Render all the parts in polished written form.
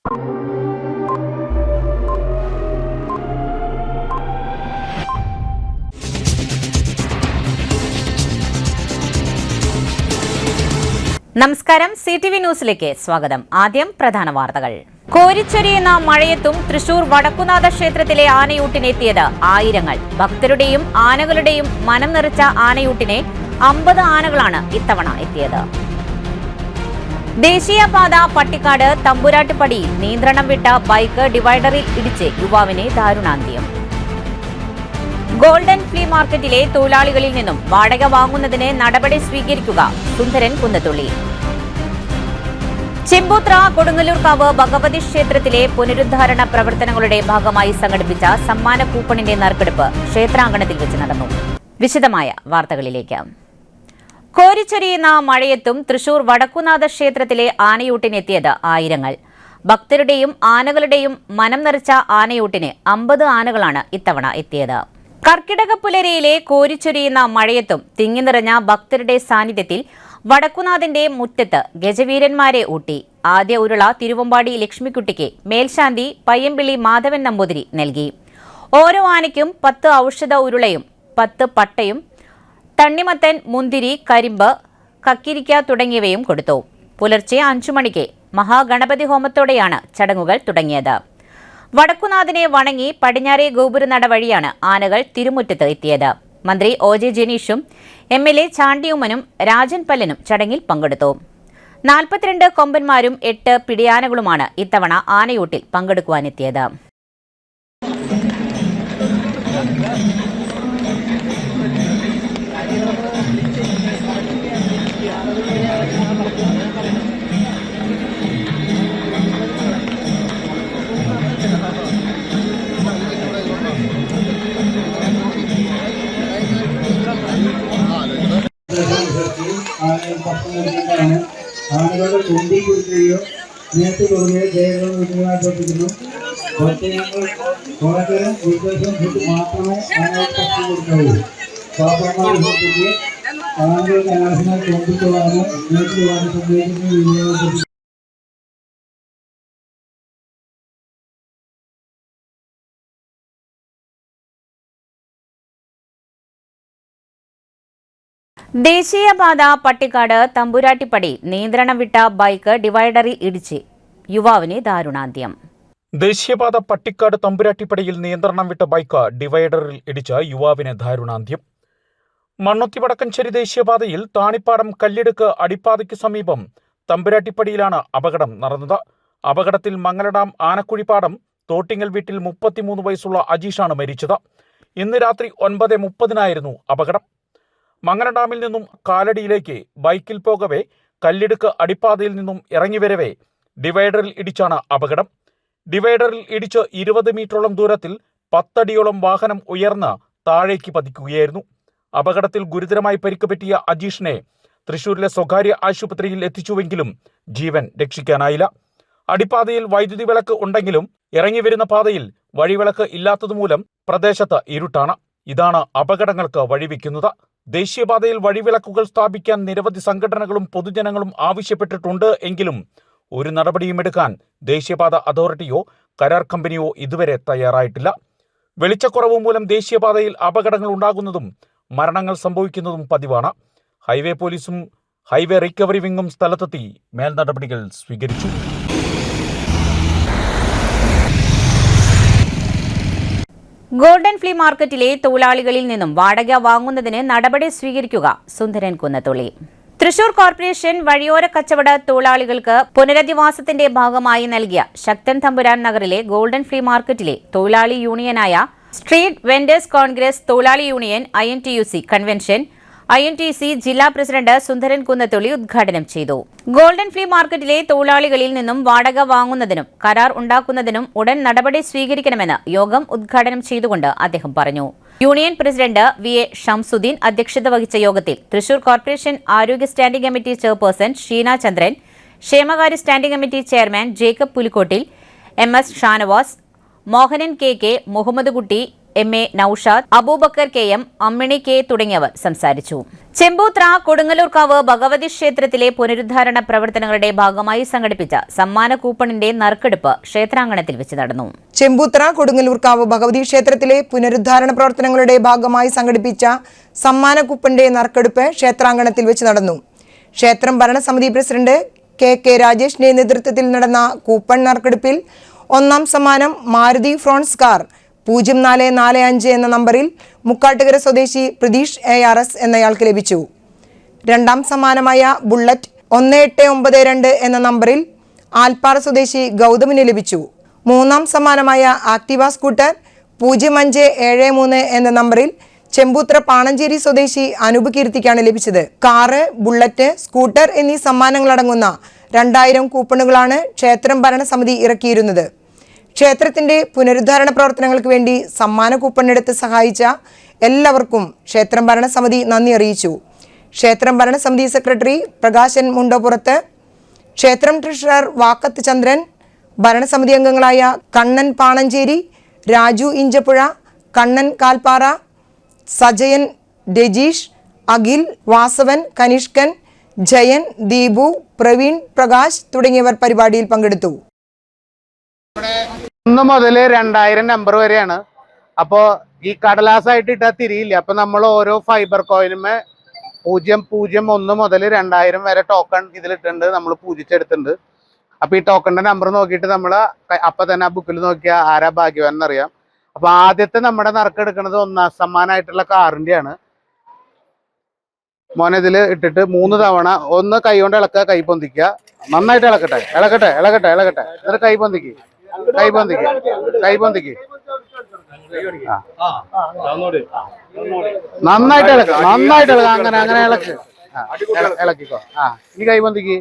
നമസ്കാരം, CTV ന്യൂസിലേക്ക് സ്വാഗതം. ആദ്യം പ്രധാന വാർത്തകൾ. കോരിച്ചൊരിയുന്ന മഴയത്തും തൃശൂർ വടക്കുനാഥ ക്ഷേത്രത്തിലെ ആനയൂട്ടിനെത്തിയത് ആയിരങ്ങൾ. ഭക്തരുടെയും ആനകളുടെയും മനം നിറച്ച ആനയൂട്ടിനെ 50 ആനകളാണ് ഇത്തവണ എത്തിയത്. ദേശീയപാത പട്ടിക്കാട് തമ്പുരാട്ടിപ്പടിയിൽ നിയന്ത്രണം വിട്ട ബൈക്ക് ഡിവൈഡറിൽ ഇടിച്ച് യുവാവിന് ദാരുണാന്ത്യം. ഗോൾഡൻ ഫ്ലീ മാർക്കറ്റിലെ തൊഴിലാളികളിൽ നിന്നും വാടക വാങ്ങുന്നതിന് നടപടി സ്വീകരിക്കുക, സുന്ദരൻ കുന്നത്തുള്ളി. ചെമ്പൂത്ര കൊടുങ്ങല്ലൂർക്കാവ് ഭഗവതി ക്ഷേത്രത്തിലെ പുനരുദ്ധാരണ പ്രവർത്തനങ്ങളുടെ ഭാഗമായി സംഘടിപ്പിച്ച സമ്മാന കൂപ്പണിന്റെ നറുക്കെടുപ്പ് ക്ഷേത്രാങ്കണത്തിൽ വെച്ച് നടന്നു. വിശദമായ വാർത്തകളിലേക്ക്. കോരിച്ചൊരിയുന്ന മഴയത്തും തൃശൂർ വടക്കുനാഥ ക്ഷേത്രത്തിലെ ആനയൂട്ടിനെത്തിയത് ആയിരങ്ങൾ. ഭക്തരുടെയും ആനകളുടെയും മനം നിറച്ച ആനയൂട്ടിന് 50 ആനകളാണ് ഇത്തവണ എത്തിയത്. കർക്കിടക പുലരിയിലെ കോരിച്ചൊരിയുന്ന മഴയത്തും തിങ്ങി നിറഞ്ഞ ഭക്തരുടെ സാന്നിധ്യത്തിൽ വടക്കുനാഥന്റെ മുറ്റത്ത് ഗജവീരന്മാരെ ഊട്ടി. ആദ്യ ഉരുള തിരുവമ്പാടി ലക്ഷ്മിക്കുട്ടിക്ക് മേൽശാന്തി പയ്യമ്പിള്ളി മാധവൻ നമ്പൂതിരി നൽകി. ഓരോ ആനയ്ക്കും 10 ഔഷധ ഉരുളയും 10 പട്ടയും തണ്ണിമത്തൻ, മുന്തിരി, കരിമ്പ്, കക്കിരിക്ക തുടങ്ങിയവയും കൊടുത്തു. പുലർച്ചെ 5 മണിക്ക് മഹാഗണപതി ഹോമത്തോടെയാണ് ചടങ്ങുകൾ തുടങ്ങിയത്. വടക്കുനാഥനെ വണങ്ങി പടിഞ്ഞാറേ ഗോപുരനട വഴിയാണ് ആനകൾ തിരുമുറ്റത്ത് എത്തിയത്. മന്ത്രി OJ ജനീഷും MLA ചാണ്ടിയുമ്മനും രാജൻ പല്ലനും ചടങ്ങിൽ പങ്കെടുത്തു. 42 കൊമ്പന്മാരും 8 പിടിയാനകളുമാണ് ഇത്തവണ ആനയൂട്ടിൽ പങ്കെടുക്കുവാനെത്തിയത്. ആനകളുടെ ചുണ്ടി കുടിക്കുകയോ നേരത്തെ കൊടുക്കുകയോ ജയങ്ങളും വിജയമായിട്ടിരിക്കുന്നു. ഓരോരുത്തരും വിദ്വേഷം മാത്രമേ ആനകൾക്ക് ഭക്ഷണം കൊടുക്കാവൂ. പാപ്പന്മാർ വിഭജിച്ച് ആനകളുടെ അനാവശ്യമായി കൊണ്ടിട്ടുള്ളതാണ് നേരിട്ടുള്ളതാണ് സംഭവിക്കുന്ന വിജയമായിട്ട്. ദേശീയപാത പട്ടിക്കാട് തമ്പുരാട്ടിപ്പടി നിയന്ത്രണം വിട്ട ബൈക്ക് ഡിവൈഡറിൽ ഇടിച്ച് യുവാവിന് ദാരുണാന്ത്യം. ദേശീയപാത പട്ടിക്കാട് തമ്പുരാട്ടിപ്പടിയിൽ നിയന്ത്രണം വിട്ട ബൈക്ക് ഡിവൈഡറിൽ ഇടിച്ച യുവാവിന് ദാരുണാന്ത്യം. മണ്ണുത്തി വടക്കഞ്ചേരി ദേശീയപാതയിൽ താണിപ്പാടം കല്ലിടുക്ക് അടിപ്പാതയ്ക്ക് സമീപം തമ്പുരാട്ടിപ്പടിയിലാണ് അപകടം നടന്നത്. അപകടത്തിൽ മംഗലഡാം ആനക്കുഴിപ്പാടം തോട്ടിങ്ങൽ വീട്ടിൽ 33 വയസ്സുള്ള അജീഷാണ് മരിച്ചത്. ഇന്ന് രാത്രി 9:30 അപകടം. മംഗലഡാമിൽ നിന്നും കാലടിയിലേക്ക് ബൈക്കിൽ പോകവേ കല്ലിടുക്ക് അടിപ്പാതയിൽ നിന്നും ഇറങ്ങിവരവേ ഡിവൈഡറിൽ ഇടിച്ചാണ് അപകടം. ഡിവൈഡറിൽ ഇടിച്ച് 20 മീറ്ററോളം ദൂരത്തിൽ 10 അടിയോളം വാഹനം ഉയർന്ന് താഴേക്ക് പതിക്കുകയായിരുന്നു. അപകടത്തിൽ ഗുരുതരമായി പരിക്ക് പറ്റിയ അജീഷിനെ തൃശൂരിലെ സ്വകാര്യ ആശുപത്രിയിൽ എത്തിച്ചുവെങ്കിലും ജീവൻ രക്ഷിക്കാനായില്ല. അടിപ്പാതയിൽ വൈദ്യുതി വിളക്ക് ഉണ്ടെങ്കിലും ഇറങ്ങിവരുന്ന പാതയിൽ വഴിവിളക്ക് ഇല്ലാത്തതുമൂലം പ്രദേശത്ത് ഇരുട്ടാണ്. ഇതാണ് അപകടങ്ങൾക്ക് വഴിവെക്കുന്നത്. ദേശീയപാതയിൽ വഴിവിളക്കുകൾ സ്ഥാപിക്കാൻ നിരവധി സംഘടനകളും പൊതുജനങ്ങളും ആവശ്യപ്പെട്ടിട്ടുണ്ട്. എങ്കിലും ഒരു നടപടിയും എടുക്കാൻ ദേശീയപാത അതോറിറ്റിയോ കരാർ കമ്പനിയോ ഇതുവരെ തയ്യാറായിട്ടില്ല. വെളിച്ചക്കുറവ് മൂലം ദേശീയപാതയിൽ അപകടങ്ങൾ ഉണ്ടാകുന്നതും മരണങ്ങൾ സംഭവിക്കുന്നതും പതിവാണ്. ഹൈവേ പോലീസും ഹൈവേ റിക്കവറി വിങ്ങും സ്ഥലത്തെത്തി മേൽനടപടികൾ സ്വീകരിച്ചു. ഗോൾഡൻ ഫ്ലീ മാർക്കറ്റിലെ തൊഴിലാളികളിൽ നിന്നും വാടക വാങ്ങുന്നതിന് നടപടി സ്വീകരിക്കുക, സുന്ദരൻ കുന്നത്തുള്ളി. തൃശൂർ കോർപ്പറേഷൻ വഴിയോര കച്ചവട തൊഴിലാളികൾക്ക് പുനരധിവാസത്തിന്റെ ഭാഗമായി നൽകിയ ശക്തൻ തമ്പുരാൻ നഗറിലെ ഗോൾഡൻ ഫ്ലീ മാർക്കറ്റിലെ തൊഴിലാളി യൂണിയനായ സ്ട്രീറ്റ് വെൻഡേഴ്സ് കോൺഗ്രസ് തൊഴിലാളി യൂണിയൻ INTUC കൺവെൻഷൻ INTC ജില്ലാ പ്രസിഡന്റ് സുന്ദരൻ കുന്നത്തുള്ളി ഉദ്ഘാടനം ചെയ്തു. ഗോൾഡൻ ഫ്ലീ മാർക്കറ്റിലെ തൊഴിലാളികളിൽ നിന്നും വാടക വാങ്ങുന്നതിനും കരാർ ഉണ്ടാക്കുന്നതിനും ഉടൻ നടപടി സ്വീകരിക്കണമെന്ന് യോഗം ഉദ്ഘാടനം ചെയ്തുകൊണ്ട് അദ്ദേഹം പറഞ്ഞു. യൂണിയൻ പ്രസിഡന്റ് VA ഷംസുദ്ദീൻ അധ്യക്ഷത വഹിച്ച യോഗത്തിൽ തൃശൂർ കോർപ്പറേഷൻ ആരോഗ്യ standing committee chairperson Sheena Chandran, ക്ഷേമകാര്യ standing committee chairman Jacob Pulikkottil, MS Shanavas, Mohanan KK, Muhammad Kutty, MA Naushad, Abubakar KM, Ammini K തുടങ്ങിയവർ സംസാരിച്ചു. ചെമ്പൂത്ര കൊടുങ്ങല്ലൂർക്കാവ് ഭഗവതി ക്ഷേത്രത്തിലെ പുനരുദ്ധാരണ പ്രവർത്തനങ്ങളുടെ ഭാഗമായി സംഘടിപ്പിച്ച സമ്മാന കൂപ്പണിന്റെ നറുക്കെടുപ്പ് ക്ഷേത്രാങ്കണത്തിൽ വെച്ച് നടന്നു. ചെമ്പൂത്ര കൊടുങ്ങല്ലൂർക്കാവ് ഭഗവതി ക്ഷേത്രത്തിലെ പുനരുദ്ധാരണ പ്രവർത്തനങ്ങളുടെ ഭാഗമായി സംഘടിപ്പിച്ച സമ്മാന കൂപ്പണിന്റെ നറുക്കെടുപ്പ് ക്ഷേത്രാങ്കണത്തിൽ വെച്ച് നടന്നു. ക്ഷേത്രം ഭരണസമിതി പ്രസിഡന്റ് KK രാജേഷിന്റെ നേതൃത്വത്തിൽ നടന്ന കൂപ്പൺ നറുക്കെടുപ്പിൽ ഒന്നാം സമ്മാനം മാരുതി ഫ്രോൺസ് കാർ 0445 എന്ന നമ്പറിൽ മുക്കാട്ടുകര സ്വദേശി പ്രതീഷ് ARS എന്നയാൾക്ക് ലഭിച്ചു. രണ്ടാം സമ്മാനമായ ബുള്ളറ്റ് 1892 എന്ന നമ്പറിൽ ആൽപ്പാറ സ്വദേശി ഗൗതമിന് ലഭിച്ചു. മൂന്നാം സമ്മാനമായ ആക്ടിവ സ്കൂട്ടർ 0573 എന്ന നമ്പറിൽ ചെമ്പൂത്ര പാണഞ്ചേരി സ്വദേശി അനൂപ് കീർത്തിക്കാണ് ലഭിച്ചത്. കാറ്, ബുള്ളറ്റ്, സ്കൂട്ടർ എന്നീ സമ്മാനങ്ങളടങ്ങുന്ന 2000 കൂപ്പണുകളാണ് ക്ഷേത്രം ഭരണസമിതി ഇറക്കിയിരുന്നത്. ക്ഷേത്രത്തിന്റെ പുനരുദ്ധാരണ പ്രവർത്തനങ്ങൾക്ക് വേണ്ടി സമ്മാന കൂപ്പണെടുത്ത് സഹായിച്ച എല്ലാവർക്കും ക്ഷേത്രം ഭരണസമിതി നന്ദി അറിയിച്ചു. ക്ഷേത്രം ഭരണസമിതി സെക്രട്ടറി പ്രകാശൻ മുണ്ടോപുറത്ത്, ക്ഷേത്രം ട്രഷറർ വാക്കത്ത് ചന്ദ്രൻ, ഭരണസമിതി അംഗങ്ങളായ കണ്ണൻ പാണഞ്ചേരി, രാജു ഇഞ്ചപ്പുഴ, കണ്ണൻ കാൽപ്പാറ, സജയൻ, രജീഷ്, അഖിൽ, വാസവൻ, കനിഷ്കൻ, ജയൻ, ദീപു, പ്രവീൺ, പ്രകാശ് തുടങ്ങിയവർ പരിപാടിയിൽ പങ്കെടുത്തു. 1 മുതൽ 2000 നമ്പർ വരെയാണ്. അപ്പോൾ ഈ കടലാസായിട്ട് ഇട്ടാൽ തിരിയില്ല. അപ്പൊ നമ്മൾ ഓരോ ഫൈബർ കോയിനുമേ 001 മുതൽ 2000 വരെ ടോക്കൺ ഇതിലിട്ടുണ്ട്, നമ്മൾ പൂജിച്ചെടുത്തിട്ടുണ്ട്. അപ്പൊ ഈ ടോക്കണിന്റെ നമ്പർ നോക്കിയിട്ട് നമ്മൾ അപ്പൊ തന്നെ ആ ബുക്കിൽ നോക്കിയാൽ ആരാ ഭാഗ്യവാൻ എന്നറിയാം. അപ്പൊ ആദ്യത്തെ നമ്മുടെ നറുക്കെടുക്കുന്നത് ഒന്നാം സമ്മാനമായിട്ടുള്ള കാറിന്റെയാണ്. മോനെ ഇതിൽ ഇട്ടിട്ട് 3 തവണ ഒന്ന് കൈ കൊണ്ട് ഇളക്കുക, കൈ പൊന്തിക്കുക, നന്നായിട്ട് ഇളക്കട്ടെ ഇളക്കട്ടെ ഇളക്കട്ടെ ഇളക്കട്ടെ എന്നിട്ട് കൈ പൊന്തിക്ക് കൈ പൊന്തിക്ക് കൈ പൊന്തിക്ക് നന്നായിട്ട് ഇളക്കുക നന്നായിട്ട് ഇളക്കുക അങ്ങനെ അങ്ങനെ ഇളക്ക് ഇളക്കിക്കോ. ഇനി കൈ പൊന്തിക്ക്.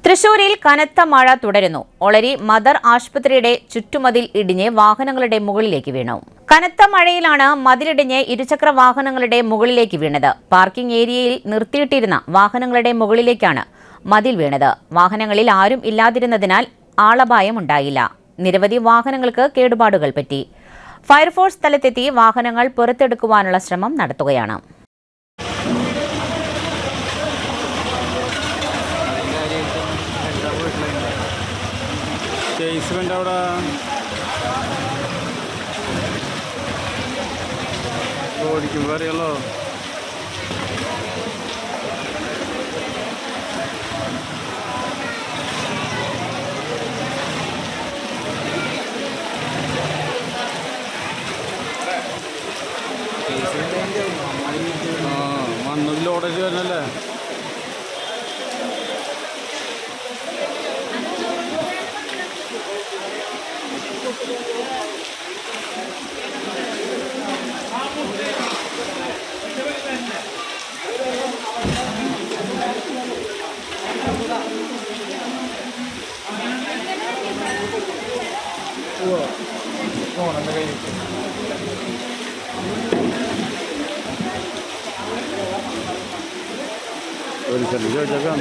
തൃശൂരിൽ കനത്ത മഴ തുടരുന്നു. ഒളരി മദർ ആശുപത്രിയുടെ ചുറ്റുമതിൽ ഇടിഞ്ഞ് വാഹനങ്ങളുടെ മുകളിലേക്ക് വീണു. കനത്ത മഴയിലാണ് മതിലിടിഞ്ഞ് ഇരുചക്ര വാഹനങ്ങളുടെ മുകളിലേക്ക് വീണത്. പാർക്കിംഗ് ഏരിയയിൽ നിർത്തിയിട്ടിരുന്ന വാഹനങ്ങളുടെ മുകളിലേക്കാണ് മതിൽ വീണത്. വാഹനങ്ങളിൽ ആരും ഇല്ലാതിരുന്നതിനാൽ ആളപായമുണ്ടായില്ല. നിരവധി വാഹനങ്ങൾക്ക് കേടുപാടുകൾ പറ്റി. ഫയർഫോഴ്സ് സ്ഥലത്തെത്തി വാഹനങ്ങൾ പുറത്തെടുക്കുവാനുള്ള ശ്രമം നടത്തുകയാണ്. അവിടെ ഓടിക്കുമ്പോൾ അറിയാലോ. മണ്ണതിൽ ഓടേണ്ടി വരുന്നല്ലേ. പോലീസല്ലേ ചോദിച്ചേക്കാം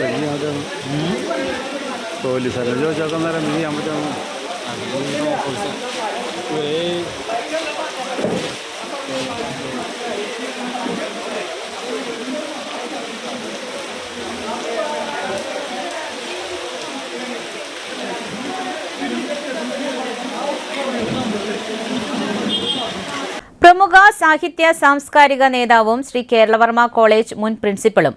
പോലീസല്ലേ ചോദിച്ചേക്കാൻ നേരം നീ ചെയ്യാൻ പറ്റുമോ. പ്രമുഖ സാഹിത്യ സാംസ്കാരിക നേതാവും ശ്രീ കേരളവർമ്മ കോളേജ് മുൻ പ്രിൻസിപ്പലും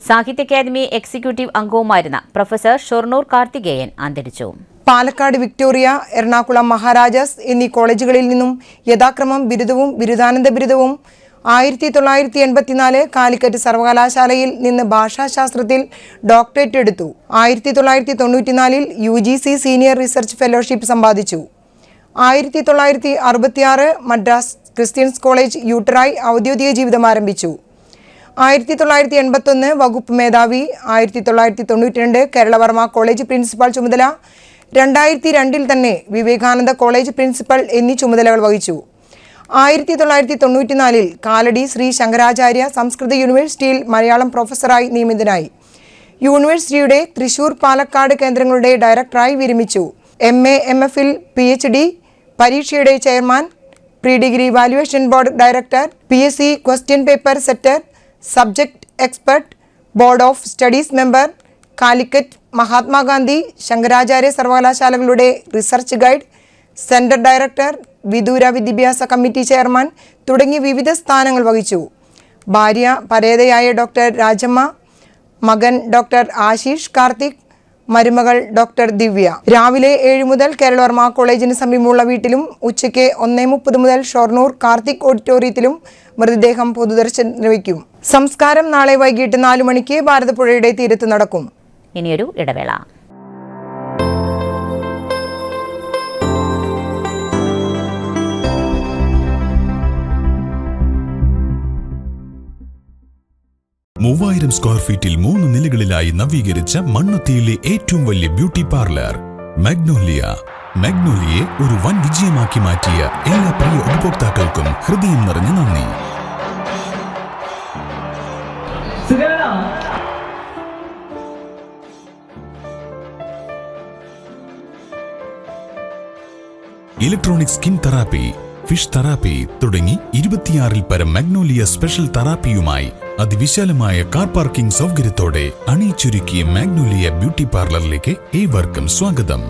സാഹിത്യ അക്കാദമി എക്സിക്യൂട്ടീവ് അംഗവുമായിരുന്ന പ്രൊഫസർ ഷൊർണൂർ കാർത്തികേയൻ അന്തരിച്ചു. പാലക്കാട് വിക്ടോറിയ, എറണാകുളം മഹാരാജാസ് എന്നീ കോളേജുകളിൽ നിന്നും യഥാക്രമം ബിരുദവും ബിരുദാനന്ദ ബിരുദവും 1984 കാലിക്കറ്റ് സർവകലാശാലയിൽ നിന്ന് ഭാഷാശാസ്ത്രത്തിൽ ഡോക്ടറേറ്റ് എടുത്തു. 1994 UGC സീനിയർ റിസർച്ച് ഫെലോഷിപ്പ് സമ്പാദിച്ചു. 1966 മദ്രാസ് ക്രിസ്ത്യൻസ് കോളേജ് യൂട്ടറായി ഔദ്യോഗിക ജീവിതം ആരംഭിച്ചു. 1981 വകുപ്പ് മേധാവി. 1992 കേരളവർമ്മ കോളേജ് പ്രിൻസിപ്പാൾ ചുമതല. 2002 തന്നെ വിവേകാനന്ദ കോളേജ് പ്രിൻസിപ്പൽ എന്നീ ചുമതലകൾ വഹിച്ചു. 1994 കാലടി ശ്രീ ശങ്കരാചാര്യ സംസ്കൃത യൂണിവേഴ്സിറ്റിയിൽ മലയാളം പ്രൊഫസറായി നിയമിതനായി. യൂണിവേഴ്സിറ്റിയുടെ തൃശൂർ, പാലക്കാട് കേന്ദ്രങ്ങളുടെ ഡയറക്ടറായി വിരമിച്ചു. MA, MPhil, PhD പരീക്ഷയുടെ chairman, pre degree valuation board director, PSC question paper setter, subject expert, board of studies member, Calicut Mahatma Gandhi Shankaracharya സർവകലാശാലകളുടെ റിസർച്ച് ഗൈഡ്, സെന്റർ ഡയറക്ടർ, വിദൂര വിദ്യാഭ്യാസ കമ്മിറ്റി ചെയർമാൻ തുടങ്ങി വിവിധ സ്ഥാനങ്ങൾ വഹിച്ചു. ഭാര്യ പരേതയായ ഡോക്ടർ രാജമ്മ, മകൻ ഡോക്ടർ ആശീഷ് കാർത്തിക്, മരുമകൾ ഡോക്ടർ ദിവ്യ. രാവിലെ 7 മുതൽ കേരളവർമ്മ കോളേജിന് സമീപമുള്ള വീട്ടിലും ഉച്ചയ്ക്ക് 1:30 മുതൽ ഷൊർണൂർ കാർത്തിക് ഓഡിറ്റോറിയത്തിലും മൃതദേഹം പൊതുദർശനത്തിന് വയ്ക്കും. സംസ്കാരം നാളെ വൈകിട്ട് 4 മണിക്ക് ഭാരതപ്പുഴയുടെ തീരത്ത് നടക്കും. ഇനിയൊരു ഇടവേള. മൂവായിരം സ്ക്വയർ ഫീറ്റിൽ 3 നിലകളിലായി നവീകരിച്ച മണ്ണുത്തിയിലെ ഏറ്റവും വലിയ ബ്യൂട്ടി പാർലർ മാഗ്നോലിയ. മാഗ്നോലിയെ ഒരു വൻ വിജയമാക്കി മാറ്റിയ എല്ലാ പ്രിയ ഉപഭോക്താക്കൾക്കും ഹൃദയം നിറഞ്ഞ നന്ദി. Electronic skin therapy, fish therapy തുടങ്ങി 26-ൽ പരം മാഗ്നോലിയ സ്പെഷ്യൽ തെറാപ്പിയുമായി അതിവിശാലമായ കാർ പാർക്കിംഗ് സൗകര്യത്തോടെ അണിയിച്ചൊരുക്കിയ മാഗ്നോലിയ ബ്യൂട്ടി പാർലറിലേക്ക് ഏവർക്കും സ്വാഗതം.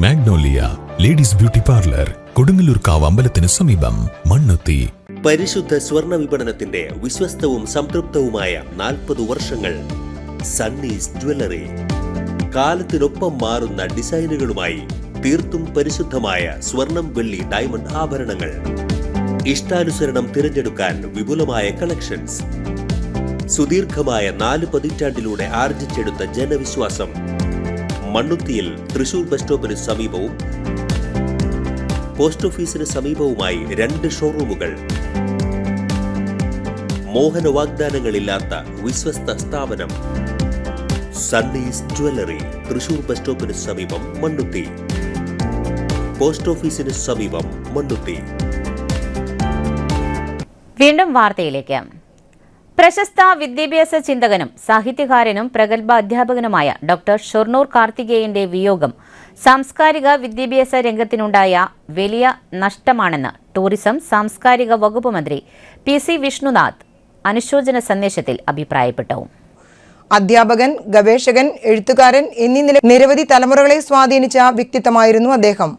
മാഗ്നോലിയ ലേഡീസ് ബ്യൂട്ടി പാർലർ, കൊടുങ്ങല്ലൂർക്കാവ് അമ്പലത്തിന് സമീപം, മണ്ണുത്തി. പരിശുദ്ധ സ്വർണ്ണ വിപണനത്തിന്റെ വിശ്വസ്തവും സംതൃപ്തവുമായ 40 വർഷങ്ങൾ. സണ്ണീസ് ജ്വല്ലറി. കാലത്തിനൊപ്പം മാറുന്ന ഡിസൈനുകളുമായി തീർത്തും പരിശുദ്ധമായ സ്വർണം, വെള്ളി, ഡയമണ്ട് ആഭരണങ്ങൾ. ഇഷ്ടാനുസരണം തിരഞ്ഞെടുക്കാൻ വിപുലമായ കളക്ഷൻസ്. സുദീർഘമായ 4 പതിറ്റാണ്ടിലൂടെ ആർജിച്ചെടുത്ത ജനവിശ്വാസം. മണ്ണുത്തിയിൽ തൃശൂർ ബസ് സ്റ്റോപ്പിന് സമീപവും പോസ്റ്റ് ഓഫീസിന് സമീപവുമായി 2 ഷോറൂമുകൾ. മോഹന വാഗ്ദാനങ്ങളില്ലാത്ത വിശ്വസ്ത സ്ഥാപനം. സണ്ണീസ് ജ്വല്ലറി, തൃശൂർ ബസ് സ്റ്റോപ്പിന് സമീപം, മണ്ണുത്തി. പോസ്റ്റ് ഓഫീസിന് സമീപം, മണ്ണുത്തി. വീണ്ടും വാർത്തയിലേക്ക്. പ്രശസ്ത വിദ്യാഭ്യാസ ചിന്തകനും സാഹിത്യകാരനും പ്രഗത്ഭ അധ്യാപകനുമായ ഡോക്ടർ ഷൊർണൂർ കാർത്തികേയന്റെ വിയോഗം സാംസ്കാരിക വിദ്യാഭ്യാസ രംഗത്തിനുണ്ടായ വലിയ നഷ്ടമാണെന്ന് ടൂറിസം സാംസ്കാരിക വകുപ്പ് മന്ത്രി PC വിഷ്ണുനാഥ് അനുശോചന സന്ദേശത്തിൽ അഭിപ്രായപ്പെട്ടു. അധ്യാപകൻ, ഗവേഷകൻ, എഴുത്തുകാരൻ എന്നീ നിരവധി തലമുറകളെ സ്വാധീനിച്ച വ്യക്തിത്വമായിരുന്നു അദ്ദേഹം.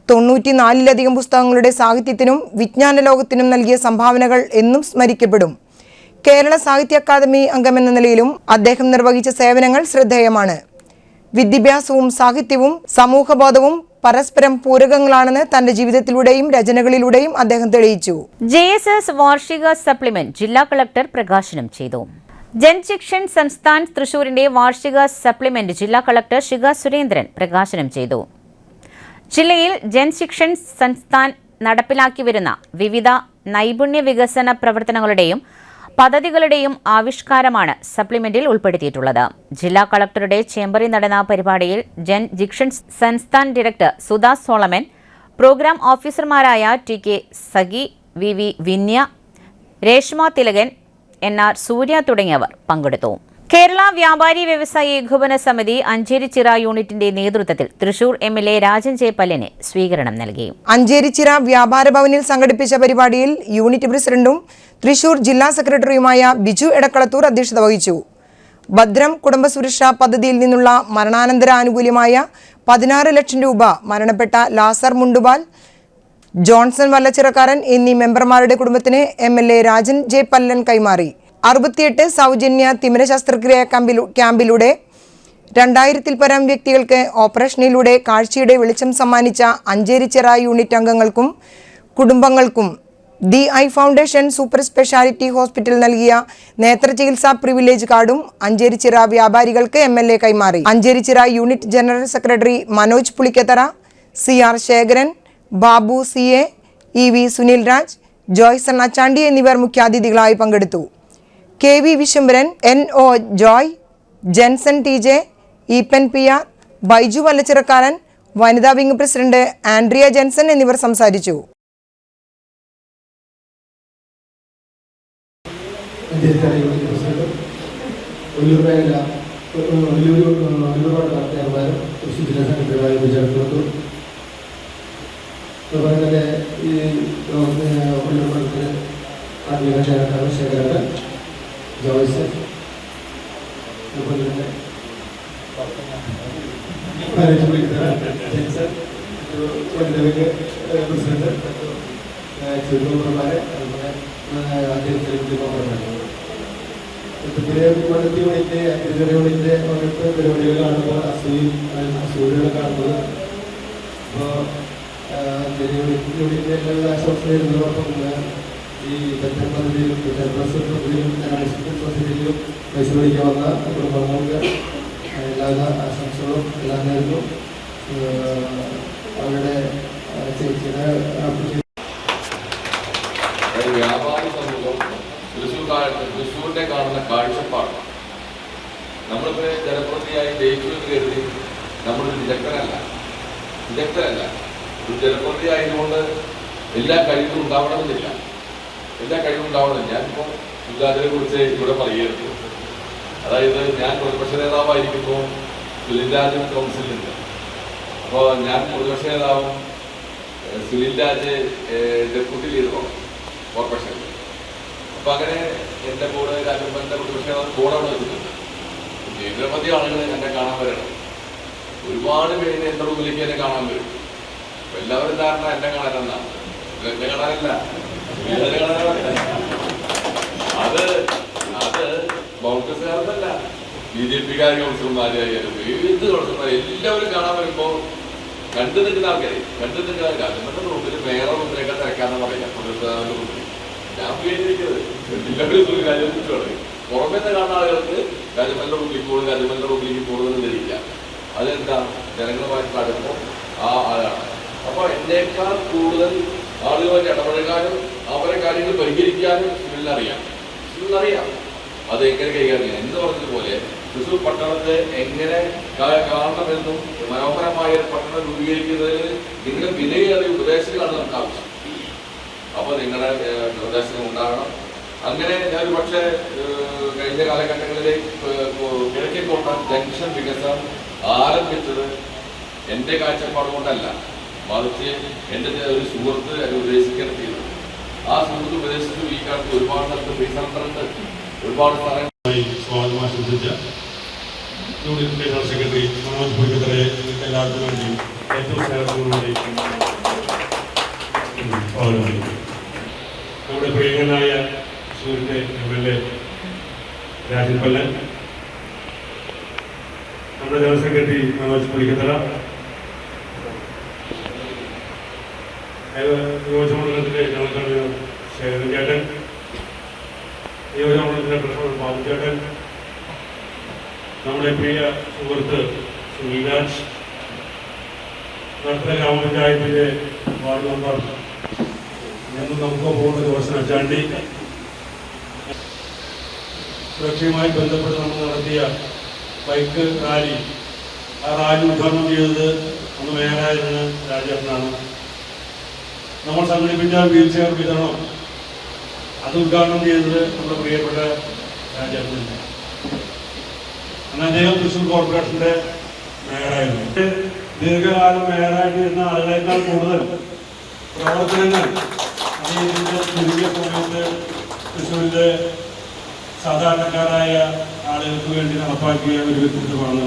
94-ലധികം പുസ്തകങ്ങളുടെ സാഹിത്യത്തിനും വിജ്ഞാന ലോകത്തിനും നൽകിയ സംഭാവനകൾ എന്നും സ്മരിക്കപ്പെടും. കേരള സാഹിത്യ അക്കാദമി അംഗമെന്ന നിലയിലും അദ്ദേഹം നിർവഹിച്ച സേവനങ്ങൾ ശ്രദ്ധേയമാണ്. വിദ്യാഭ്യാസവും സാഹിത്യവും സമൂഹബോധവും പരസ്പരം പൂരകങ്ങളാണെന്ന് തന്റെ ജീവിതത്തിലൂടെയും രചനകളിലൂടെയും അദ്ദേഹം തെളിയിച്ചു. JSS വാർഷിക സപ്ലിമെന്റ് ജില്ലാ കളക്ടർ പ്രകാശനം ചെയ്തു. ജൻശിക്ഷൻ സംസ്ഥാൻ തൃശൂരിന്റെ വാർഷിക സപ്ലിമെന്റ് ജില്ലാ കളക്ടർ ശിഖ സുരേന്ദ്രൻ പ്രകാശനം ചെയ്തു. ജില്ലയിൽ ജൻശിക്ഷൻ സംസ്ഥാൻ നടപ്പിലാക്കി വരുന്ന വിവിധ നൈപുണ്യ വികസന പ്രവർത്തനങ്ങളുടെയും പദ്ധതികളുടെയും ആവിഷ്കാരമാണ് സപ്ലിമെന്റിൽ ഉൾപ്പെടുത്തിയിട്ടുള്ളത്. ജില്ലാ കളക്ടറുടെ ചേംബറിൽ നടന്ന പരിപാടിയിൽ Jan Shikshan Sansthan director Sudha Solomon, programme ഓഫീസർമാരായ TK Sagi, VV Vinya, Reshma Thilakan, NR Surya തുടങ്ങിയവർ പങ്കെടുത്തു. കേരള വ്യാപാരി വ്യവസായി ഏകോപന സമിതി അഞ്ചേരിച്ചിറ യൂണിറ്റിന്റെ നേതൃത്വത്തിൽ തൃശൂർ MLA രാജൻ ജെ പല്ലന് സ്വീകരണം നൽകി. അഞ്ചേരിച്ചിറ വ്യാപാര ഭവനിൽ സംഘടിപ്പിച്ച പരിപാടിയിൽ യൂണിറ്റ് പ്രസിഡന്റും തൃശൂർ ജില്ലാ സെക്രട്ടറിയുമായ ബിജു എടക്കളത്തൂർ അധ്യക്ഷത വഹിച്ചു. ഭദ്രം കുടുംബസുരക്ഷാ പദ്ധതിയിൽ നിന്നുള്ള മരണാനന്തര ആനുകൂല്യമായ 16 ലക്ഷം രൂപ മരണപ്പെട്ട ലാസർ മുണ്ടുപാൽ, ജോൺസൺ വല്ലച്ചിറക്കാരൻ എന്നീ മെമ്പർമാരുടെ കുടുംബത്തിന് MLA രാജൻ ജെ പല്ലൻ കൈമാറി. 68 സൗജന്യ തിമിര ശസ്ത്രക്രിയ ക്യാമ്പിലൂടെ 2000-ൽ പരം വ്യക്തികൾക്ക് ഓപ്പറേഷനിലൂടെ കാഴ്ചയുടെ വെളിച്ചം സമ്മാനിച്ച അഞ്ചേരിച്ചിറ യൂണിറ്റ് അംഗങ്ങൾക്കും കുടുംബങ്ങൾക്കും The Eye Foundation super speciality hospital നൽകിയ നേത്രചികിത്സാ പ്രിവിലേജ് കാർഡും അഞ്ചേരിച്ചിറ വ്യാപാരികൾക്ക് MLA കൈമാറി. Ancherichira unit general secretary Manoj Pulikkathara, CR Sekharan, Babu CA, EV Sunil Raj, Joyson Achandi എന്നിവർ മുഖ്യാതിഥികളായി പങ്കെടുത്തു. KV Vishwambharan, NO Joy, Jenson TJ, Eappen PR, Baiju വല്ലച്ചിറക്കാരൻ, വനിതാ വിംഗ് പ്രസിഡന്റ് ആൻഡ്രിയ ജെൻസൺ എന്നിവർ സംസാരിച്ചു. അതുപോലെ തന്നെ ഈ ശേഖരൻ ജോയ്സ്, അതുപോലെ തന്നെ പ്രസിഡന്റ് ചെറുപ്പമാരെ യൂണിറ്റ് യൂണിറ്റിന്റെ ഓരോരുത്തർ പരിപാടികൾ കാണുമ്പോൾ അസൂയകൾ കാണുന്നത്. അപ്പോൾ യൂണിറ്റിന്റെ എല്ലാ ആശംസ വരുന്നതോടൊപ്പം ഈ ബെറ്റർ പദ്ധതിയിലും ബെറ്റർ പ്ലസ് പദ്ധതിയിലും സൊസൈറ്റിയിലും പൈസ മേടിക്കാൻ വന്ന കുടുംബങ്ങൾക്ക് എല്ലാവിധ ആശംസകളും എല്ലാം നേരുന്നു. അവരുടെ ചേച്ചിയുടെ വ്യാപാരി സമൂഹം തൃശ്ശൂരിനെ കാണുന്ന കാഴ്ചപ്പാട് നമ്മളിപ്പോൾ ജനപ്രതിയായി ജയിച്ചു എന്ന് കരുതി നമ്മളൊരു വിദഗ്ധരല്ല. ഒരു ജനപ്രതി ആയതുകൊണ്ട് എല്ലാ കഴിവും ഉണ്ടാവണമെന്നില്ല. ഞാനിപ്പോൾ സുജാതയെ കുറിച്ച് ഇവിടെ പറയുകയായിരുന്നു. അതായത് ഞാൻ പ്രതിപക്ഷ നേതാവായിരിക്കുമ്പോൾ സുനിൽ രാജ് കൗൺസിലുണ്ട്. അപ്പോൾ ഞാൻ പ്രതിപക്ഷ നേതാവും സുനിൽ രാജ് ഡെപ്യൂട്ടി ലീഡറും കോർപ്പറേഷൻ. അപ്പം അങ്ങനെ എൻ്റെ കൂടെ രാജഭവൻ്റെ പ്രതിപക്ഷ നേതാവ് കൂടെ അവിടെ വെച്ചിട്ടുണ്ട്. നിരവധി ആളുകൾ എന്നെ കാണാൻ വരണം. ഒരുപാട് പേര് എൻ്റെ റൂമിലേക്ക് എന്നെ കാണാൻ വരും. അപ്പം എല്ലാവരും ധാരണ എന്നെ കാണാനെന്നാണ്. എന്നെ കാണാനല്ല, അത് കോൺഗ്രസ്സുകാരല്ല, BJP-കാർ കൗൺസിലർമാരായാലും ഏത് കൗൺസിലർമാർ എല്ലാവരും കാണാൻ വരുമ്പോൾ കണ്ടു നിൽക്കുന്ന ആൾക്കാരെ നമ്മുടെ റൂമിൽ വേറെ റൂമിലേക്കാൾ തിരക്കാന്ന് പറയാം. റൂമിൽ ഞാൻ പേരിരിക്കുന്നത് എല്ലാവരും രാജമല്ലിയാണ്. പുറമേ നിന്ന് കാണുന്ന ആളുകൾക്ക് രാജമല്ലിയുടെ റൂമിലേക്ക് കൂടുതൽ ധരിക്കുക. അതെന്താ ജനങ്ങളുമായിട്ട് അടുപ്പം ആ ആളാണ്. അപ്പോൾ എന്നേക്കാൾ കൂടുതൽ ആളുകളുമായിട്ട് ഇടപഴകാനും അവരെ കാര്യങ്ങൾ പരിഹരിക്കാനും സുനിലിനറിയാം. അത് എങ്ങനെ കൈകാര്യം ചെയ്യാം എന്ന് പറഞ്ഞതുപോലെ തൃശ്ശൂർ പട്ടണത്തെ എങ്ങനെ കാണണമെന്നും മനോഹരമായ ഒരു പട്ടണം രൂപീകരിക്കുന്നതിന് നിങ്ങളുടെ വിലയേറിയ ഉപദേശങ്ങളാണ് നമുക്ക് ആവശ്യം. അപ്പോൾ നിങ്ങളുടെ നിർദ്ദേശങ്ങൾ ഉണ്ടാകണം. അങ്ങനെ ഞാൻ പക്ഷേ കഴിഞ്ഞ കാലഘട്ടങ്ങളിൽ കിഴക്കേക്കോട്ട ജംഗ്ഷൻ വികസനം ആരംഭിച്ചത് എൻ്റെ കാഴ്ചപ്പാട് കൊണ്ടല്ല, മറിച്ച് എൻ്റെ ഒരു സുഹൃത്ത് അത് ഉപദേശിക്കാൻ ചെയ്തത്. ആ സുഹൃത്ത് ഉപദേശിച്ചു. ഈ കാലത്ത് ഒരുപാട് സ്ഥലത്ത് ഫ്രീ സെൻ്ററുണ്ട്, ഒരുപാട് സ്ഥലങ്ങൾ. സ്വാഗതം ആശംസിച്ച യൂണിയൻ ജനറൽ സെക്രട്ടറി മനോജ് പുലിക്കത്തറയെ എല്ലാവർക്കും വേണ്ടി ഏറ്റവും സ്നേഹത്തോടുകൂടി നമ്മുടെ പ്രിയങ്കനായ സൂര്യൻ്റെ MLA രാജൻ പല്ലൻ, നമ്മുടെ ജനറൽ സെക്രട്ടറി മനോജ് പുലിക്കത്തറ, നിയോജകമണ്ഡലത്തിലെ ജനറൽ കൺവീനർ ശേഖരൻ ചേട്ടൻ, നിയോജകമണ്ഡലത്തിലെ പ്രസിഡന്റ് ബാബു ചേട്ടൻ, നമ്മുടെ പ്രിയ സുഹൃത്ത് സുനിൽ രാജ്, നടത്തല ഗ്രാമപഞ്ചായത്തിലെ വാർഡ് മെമ്പർ എന്നും നമുക്ക് പോകുന്ന ദിവസം ചാണ്ടി, സുരക്ഷയുമായി ബന്ധപ്പെട്ട് നമ്മൾ നടത്തിയ ബൈക്ക് റാലി, ആ റാലി ഉദ്ഘാടനം ചെയ്തത് അന്ന് മേയറായിരുന്ന രാജേട്ടനാണ്. നമ്മൾ സംഘടിപ്പിച്ച വീൽ ചെയർ വിതരണം അത് ഉദ്ഘാടനം ചെയ്തത് നമ്മുടെ പ്രിയപ്പെട്ട രാജേട്ടനാണ്. അന്ന് അദ്ദേഹം തൃശ്ശൂർ കോർപ്പറേഷൻ്റെ മേയറായിരുന്നു. ദീർഘകാലം മേയറായിട്ട് ഇരുന്ന ആളുകളേക്കാൾ കൂടുതൽ പ്രവർത്തനങ്ങൾ അദ്ദേഹത്തിൻ്റെ ചുരുങ്ങിയ സമയത്ത് തൃശ്ശൂരിലെ സാധാരണക്കാരായ ആളുകൾക്ക് വേണ്ടി നടപ്പാക്കിയ ഒരു വ്യക്തിത്വമാണ്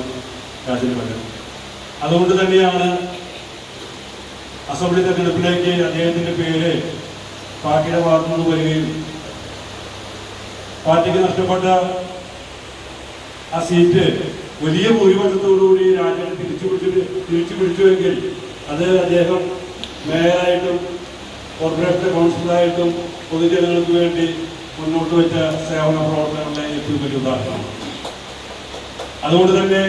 രാജൻ പല്ലൻ. അതുകൊണ്ട് തന്നെയാണ് അസംബ്ലി തെരഞ്ഞെടുപ്പിലേക്ക് അദ്ദേഹത്തിൻ്റെ പേര് പാർട്ടിയുടെ ഭാഗത്തു നിന്ന് വരികയും പാർട്ടിക്ക് നഷ്ടപ്പെട്ട ആ സീറ്റ് വലിയ ഭൂരിപക്ഷത്തോടുകൂടി രാജ്യത്തെ തിരിച്ചു പിടിച്ചുവെങ്കിൽ അത് അദ്ദേഹം മേയറായിട്ടും കോർപ്പറേഷൻ കൗൺസിലറായിട്ടും പൊതുജനങ്ങൾക്ക് വേണ്ടി മുന്നോട്ട് വെച്ച സേവന പ്രവർത്തനങ്ങളുടെ ഏറ്റവും വലിയ ഉദാഹരണമാണ്. അതുകൊണ്ട് തന്നെ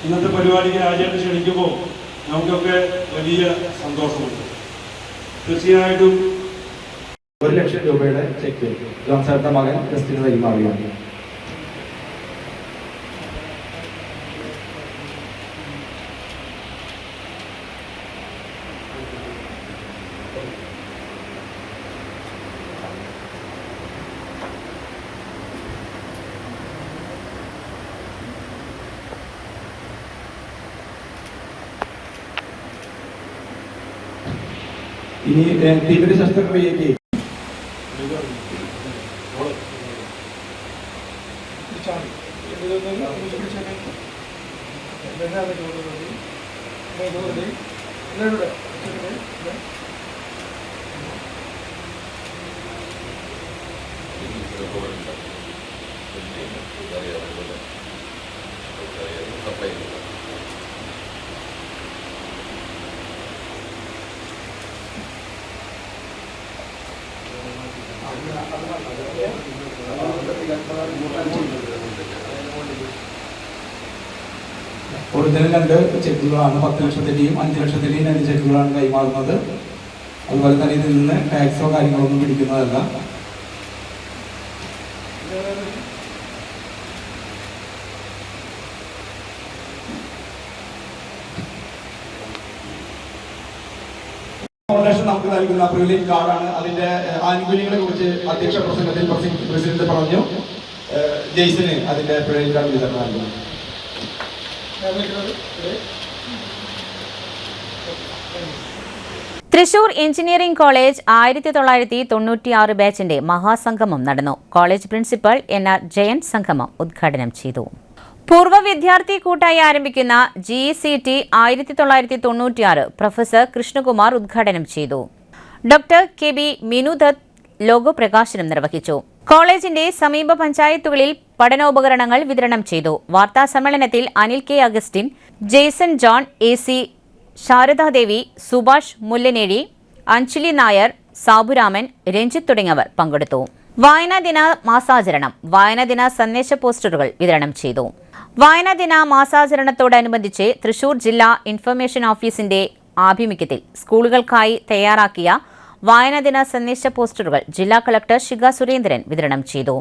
ഇന്നത്തെ പരിപാടിക്ക് രാജ്യത്തെ ക്ഷണിക്കുമ്പോൾ നമുക്കൊക്കെ വലിയ സന്തോഷമുണ്ട്. തീർച്ചയായിട്ടും 1 ലക്ഷം രൂപയുടെ ചെക്ക് ജോൺ സാറിന്റെ മകൻ ക്രിസ്റ്റിന് കൈമാറുകയാണ്. ഇനി തിമിര ശസ്ത്രക്രിയയ്ക്ക് ഒറിജിനൽ 2 ചെക്കുകളാണ്. 10 ലക്ഷത്തിന്റെയും 5 ലക്ഷത്തിന്റെയും 2 ചെക്കുകളാണ് കൈമാറുന്നത്. അതുപോലെ തന്നെ ഇതിൽ നിന്ന് ടാക്സോ കാര്യങ്ങളൊന്നും പിടിക്കുന്നതല്ല. ഫൗണ്ടേഷൻ നമുക്ക് നൽകുന്ന പ്രിവിലേജ് കാർഡാണ്. അതിന്റെ ആനുകൂല്യങ്ങളെ കുറിച്ച് അധ്യക്ഷ പ്രസംഗത്തിൽ പ്രസിഡന്റ് പറഞ്ഞു. ജെയ്സന് അതിന്റെ പ്രിവിലേജ് കാർഡ് വിതരണം നൽകുന്നു. തൃശൂർ എഞ്ചിനീയറിംഗ് കോളേജ് 1996 ബാച്ചിന്റെ മഹാസംഗമം നടന്നു. കോളേജ് പ്രിൻസിപ്പൽ NR ജയൻ സംഗമം ഉദ്ഘാടനം ചെയ്തു. പൂർവ്വ വിദ്യാർത്ഥി കൂട്ടായി ആരംഭിക്കുന്ന GECT 1996 പ്രൊഫസർ കൃഷ്ണകുമാർ ഉദ്ഘാടനം ചെയ്തു. ഡോക്ടർ KB മിനുദത്ത് ലോഗോ പ്രകാശനം നിർവഹിച്ചു. കോളേജിന്റെ സമീപ പഞ്ചായത്തുകളിൽ പഠനോപകരണങ്ങൾ വിതരണം ചെയ്തു. വാർത്താ സമ്മേളനത്തിൽ Anil K Augustine, Jaison John, AC Sharadadevi, Subhash Mullanezhi, Anjali Nair, Saburaman, Ranjith തുടങ്ങിയവർ പങ്കെടുത്തു. വായനാദിന മാസാചരണം, വായനാദിന സന്ദേശ പോസ്റ്ററുകൾ വിതരണം ചെയ്തു. വായനാദിന മാസാചരണത്തോടനുബന്ധിച്ച് തൃശൂർ ജില്ലാ ഇൻഫർമേഷൻ ഓഫീസിന്റെ ആഭിമുഖ്യത്തിൽ സ്കൂളുകൾക്കായി തയ്യാറാക്കിയ വായനാദിന സന്ദേശ പോസ്റ്ററുകൾ ജില്ലാ കളക്ടർ ശിഖ സുരേന്ദ്രൻ വിതരണം ചെയ്തു.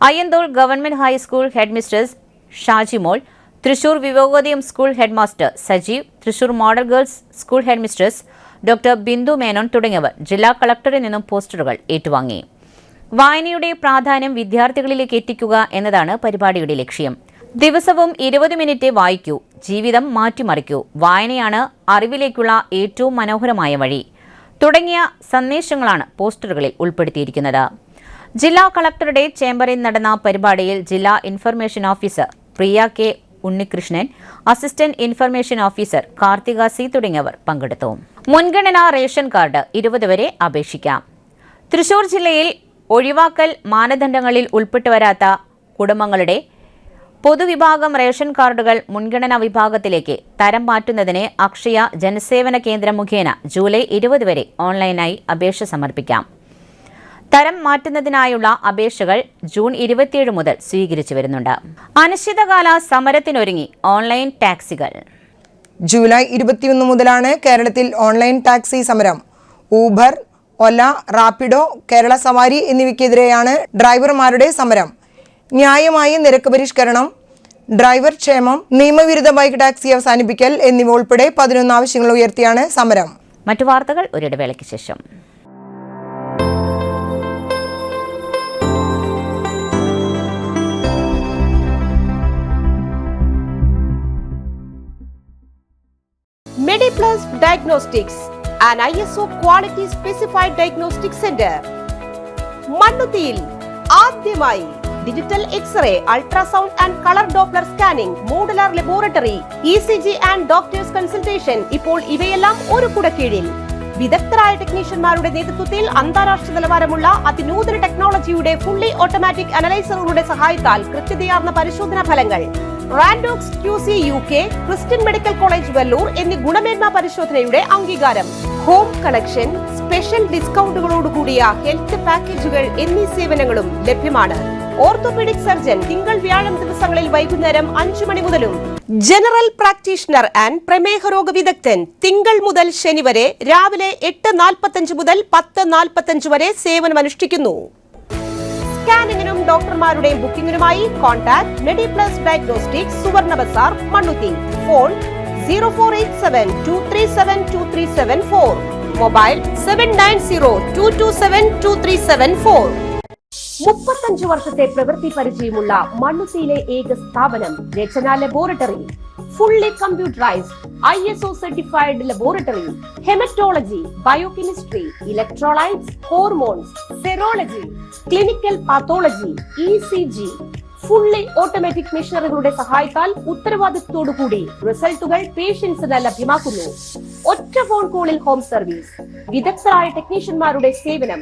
Ayyanthole government high school headmistress Shajimol, Thrissur Vivekodayam school headmaster Sajeev, Thrissur model girls school headmistress doctor Bindu Menon തുടങ്ങിയവർ ജില്ലാ കളക്ടറിൽ നിന്നും പോസ്റ്ററുകൾ ഏറ്റുവാങ്ങി. വായനയുടെ പ്രാധാന്യം വിദ്യാർത്ഥികളിലേക്ക് എത്തിക്കുക എന്നതാണ് പരിപാടിയുടെ ലക്ഷ്യം. ദിവസവും 20 മിനിറ്റ് വായിക്കൂ, ജീവിതം മാറ്റിമറിക്കൂ, വായനയാണ് അറിവിലേക്കുള്ള ഏറ്റവും മനോഹരമായ വഴി തുടങ്ങിയ സന്ദേശങ്ങളാണ് പോസ്റ്ററുകളിൽ ഉൾപ്പെടുത്തിയിരിക്കുന്നത്. ജില്ലാ കളക്ടറുടെ ചേംബറിൽ നടന്ന പരിപാടിയിൽ ജില്ലാ ഇൻഫർമേഷൻ ഓഫീസർ പ്രിയ K Unnikrishnan, assistant information officer Karthika C തുടങ്ങിയവർ പങ്കെടുത്തു. മുൻഗണനാ റേഷൻ കാർഡ് 20 വരെ അപേക്ഷിക്കാം. തൃശൂർ ജില്ലയിൽ ഒഴിവാക്കൽ മാനദണ്ഡങ്ങളിൽ ഉൾപ്പെട്ടുവരാത്ത കുടുംബങ്ങളുടെ പൊതുവിഭാഗം റേഷൻ കാർഡുകൾ മുൻഗണനാ വിഭാഗത്തിലേക്ക് തരം മാറ്റുന്നതിന് അക്ഷയ ജനസേവന കേന്ദ്രം മുഖേന ജൂലൈ 20 വരെ ഓൺലൈനായി അപേക്ഷ സമർപ്പിക്കാം. തരം മാറ്റുന്നതിനായുള്ള അപേക്ഷകൾ ജൂൺ 27 മുതൽ സ്വീകരിച്ചു വരുന്നുണ്ട്. അനിശ്ചിതകാല സമരത്തിനൊരുങ്ങി ഓൺലൈൻ ടാക്സികൾ. ജൂലൈ 21 മുതലാണ് കേരളത്തിൽ ഓൺലൈൻ ടാക്സി സമരം. ഊബർ, ഒല, റാപ്പിഡോ, കേരള സവാരി എന്നിവയ്ക്കെതിരെയാണ് ഡ്രൈവർമാരുടെ സമരം. ന്യായമായ നിരക്ക് പരിഷ്കരണം, ഡ്രൈവർ ക്ഷേമം, നിയമവിരുദ്ധ ബൈക്ക് ടാക്സി അവസാനിപ്പിക്കൽ എന്നിവ ഉൾപ്പെടെ 11 ആവശ്യങ്ങൾ ഉയർത്തിയാണ് സമരം. മറ്റു വാർത്തകൾ ഒരിടവേളയ്ക്ക് ശേഷം. MediPlus Diagnostics, an ISO quality specified diagnostic center. മണ്ണുത്തിയിൽ ആദ്യമായി digital x-ray, ultrasound and colour Doppler scanning, modular laboratory, ECG and doctors consultation. ഇപ്പോൾ ഇവയെല്ലാം ഒരു കുടക്കീഴിൽ. വിദഗ്ധരായ ടെക്നീഷ്യന്മാരുടെ നേതൃത്വത്തിൽ അന്താരാഷ്ട്ര നിലവാരമുള്ള അതിനൂതന ടെക്നോളജിയുടെ ഫുള്ളി ഓട്ടോമാറ്റിക് അനലൈസറുകളുടെ സഹായത്താൽ കൃത്യതയാർന്ന പരിശോധനാ ഫലങ്ങൾ. റാൻഡോക്സ് QC UK, Christian medical college Vellore എന്നീ ഗുണമേന്മ പരിശോധനയുടെ അംഗീകാരം. ഹോം കണക്ഷൻ, സ്പെഷ്യൽ ഡിസ്കൗണ്ടുകളോടുകൂടിയ ഹെൽത്ത് പാക്കേജുകൾ എന്നീ സേവനങ്ങളും ലഭ്യമാണ്. ഓർത്തോപീഡിക് സർജൻ തിങ്കൾ വ്യാഴം ദിവസങ്ങളിൽ വൈകുന്നേരം 5 മണി മുതലും ജനറൽ പ്രാക്ടീഷണർ ആൻഡ് പ്രമേഹ രോഗ വിദഗ്ധൻ തിങ്കൾ മുതൽ ശനി വരെ രാവിലെ 8:45 മുതൽ 10:45 വരെ സേവനമനുഷ്ഠിക്കുന്നു. സ്കാനിങ്ങിനും ഡോക്ടർമാരുടെ ബുക്കിംഗിനുമായി കോൺടാക്ട് മെഡിപ്ലസ് ഡയഗ്നോസ്റ്റിക്സ്, സുവർണ ബസാർ, മണ്ണുത്തി. Phone 0487237237 mobile 7902272374. 35 വർഷത്തെ പ്രവൃത്തി പരിചയമുള്ള മണ്ണുത്തിയിലെ ഏക സ്ഥാപനം രചന laboratory. fully computerized, ISO certified laboratory, hematology, biochemistry, electrolytes, hormones, serology, clinical pathology, ECG, fully automatic മെഷീനറികളുടെ സഹായത്താൽ ഉത്തരവാദിത്വത്തോടുകൂടി റിസൾട്ടുകൾ പേഷ്യൻസിന് ലഭ്യമാക്കുന്നു. ഒറ്റ ഫോൺ കോളിൽ ഹോം സർവീസ്, വിദഗ്ധരായ ടെക്നീഷ്യന്മാരുടെ സേവനം.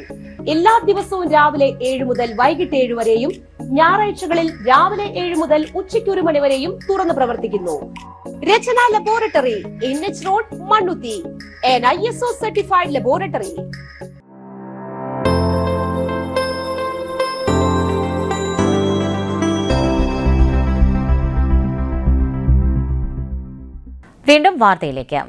എല്ലാ ദിവസവും രാവിലെ 7 മുതൽ വൈകിട്ട് 7 വരെയും ഞായറാഴ്ചകളിൽ രാവിലെ 7 മുതൽ ഉച്ചയ്ക്ക് 1 മണി വരെയും തുറന്നു പ്രവർത്തിക്കുന്നു. Rachana laboratory, NH road, Mannuthy, an ISO certified laboratory. വീണ്ടും വാർത്തയിലേക്ക്.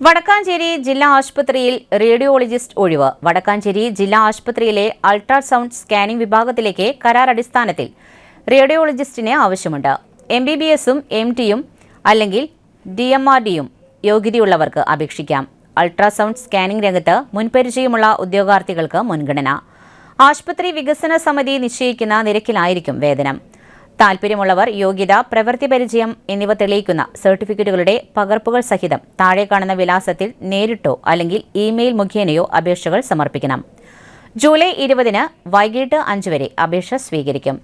വടക്കാഞ്ചേരി ജില്ലാ ആശുപത്രിയിൽ റേഡിയോളജിസ്റ്റ് ഒഴിവ്. വടക്കാഞ്ചേരി ജില്ലാ ആശുപത്രിയിലെ അൾട്രാസൗണ്ട് സ്കാനിംഗ് വിഭാഗത്തിലേക്ക് കരാർ അടിസ്ഥാനത്തിൽ റേഡിയോളജിസ്റ്റിനെ ആവശ്യമുണ്ട്. MBBSഉം MTയും അല്ലെങ്കിൽ DMRDയും യോഗ്യതയുള്ളവർക്ക് അപേക്ഷിക്കാം. അൾട്രാസൗണ്ട് സ്കാനിംഗ് രംഗത്ത് മുൻപരിചയമുള്ള ഉദ്യോഗാർത്ഥികൾക്ക് മുൻഗണന. ആശുപത്രി വികസന സമിതി നിശ്ചയിക്കുന്ന നിരക്കിലായിരിക്കും വേതനം. താൽപര്യമുള്ളവർ യോഗ്യത, പ്രവൃത്തി പരിചയം എന്നിവ തെളിയിക്കുന്ന സർട്ടിഫിക്കറ്റുകളുടെ പകർപ്പുകൾ സഹിതം താഴെ കാണുന്ന വിലാസത്തിൽ നേരിട്ടോ അല്ലെങ്കിൽ ഇമെയിൽ മുഖേനയോ അപേക്ഷകൾ സമർപ്പിക്കണം. ജൂലൈ 20 വൈകിട്ട് 5 വരെ അപേക്ഷ സ്വീകരിക്കും.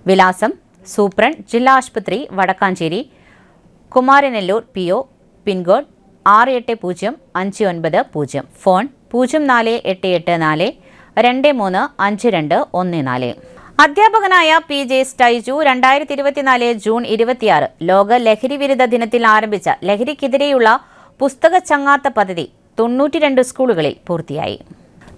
വിലാസം: സൂപ്രണ്ട്, ജില്ലാ ആശുപത്രി, Vadakkanchery, Kumaranellur PO, pincode 680590. Phone 0488 235214. അധ്യാപകനായ PJ സ്റ്റൈജു 2024 ജൂൺ 26 ലോക ലഹരി വിരുദ്ധ ദിനത്തിൽ ആരംഭിച്ച ലഹരിക്കെതിരെയുള്ള പുസ്തക ചങ്ങാത്ത പദ്ധതി 92 സ്കൂളുകളിൽ പൂർത്തിയായി.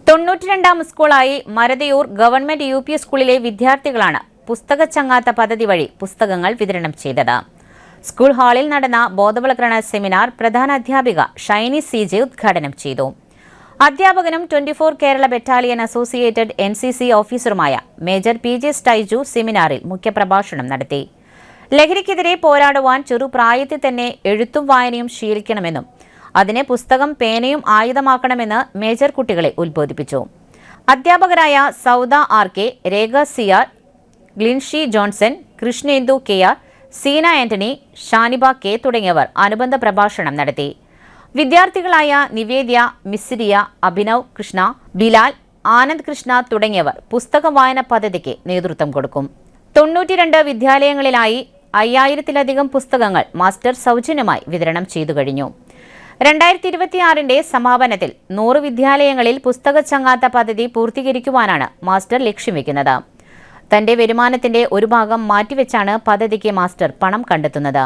92ാം സ്കൂളായി മരതയൂർ ഗവൺമെന്റ് UP സ്കൂളിലെ വിദ്യാർത്ഥികളാണ് പുസ്തക ചങ്ങാത്ത പദ്ധതി വഴി പുസ്തകങ്ങൾ വിതരണം ചെയ്തത്. സ്കൂൾ ഹാളിൽ നടന്ന ബോധവൽക്കരണ സെമിനാർ പ്രധാന അധ്യാപിക ഷൈനി CJ ഉദ്ഘാടനം ചെയ്തു. അധ്യാപകനും 24 കേരള ബറ്റാലിയൻ അസോസിയേറ്റഡ് NCC ഓഫീസറുമായ മേജർ PJ സ്റ്റൈജു സെമിനാറിൽ മുഖ്യപ്രഭാഷണം നടത്തി. ലഹരിക്കെതിരെ പോരാടുവാൻ ചെറുപ്രായത്തിൽ തന്നെ എഴുത്തും വായനയും ശീലിക്കണമെന്നും അതിന് പുസ്തകം പേനയും ആയുധമാക്കണമെന്ന് മേജർ കുട്ടികളെ ഉദ്ബോധിപ്പിച്ചു. അധ്യാപകരായ Sauda RK, Rekha CR, Glinshi Johnson, Krishnendu KR, Seena Antony, Shaniba K തുടങ്ങിയവർ അനുബന്ധ പ്രഭാഷണം നടത്തി. വിദ്യാർത്ഥികളായ നിവേദ്യ, മിസ്രിയ, അഭിനവ് കൃഷ്ണ, ബിലാൽ, ആനന്ദ് കൃഷ്ണ തുടങ്ങിയവർ പുസ്തക വായന പദ്ധതിക്ക് നേതൃത്വം കൊടുക്കും. 92 വിദ്യാലയങ്ങളിലായി 5000-ലധികം പുസ്തകങ്ങൾ മാസ്റ്റർ സൗജന്യമായി വിതരണം ചെയ്തു കഴിഞ്ഞു. 2026 സമാപനത്തിൽ 100 വിദ്യാലയങ്ങളിൽ പുസ്തക ചങ്ങാത്ത പദ്ധതി പൂർത്തീകരിക്കുവാനാണ് മാസ്റ്റർ ലക്ഷ്യം വയ്ക്കുന്നത്. തന്റെ വരുമാനത്തിന്റെ ഒരു ഭാഗം മാറ്റിവെച്ചാണ് പദ്ധതിക്ക് മാസ്റ്റർ പണം കണ്ടെത്തുന്നത്.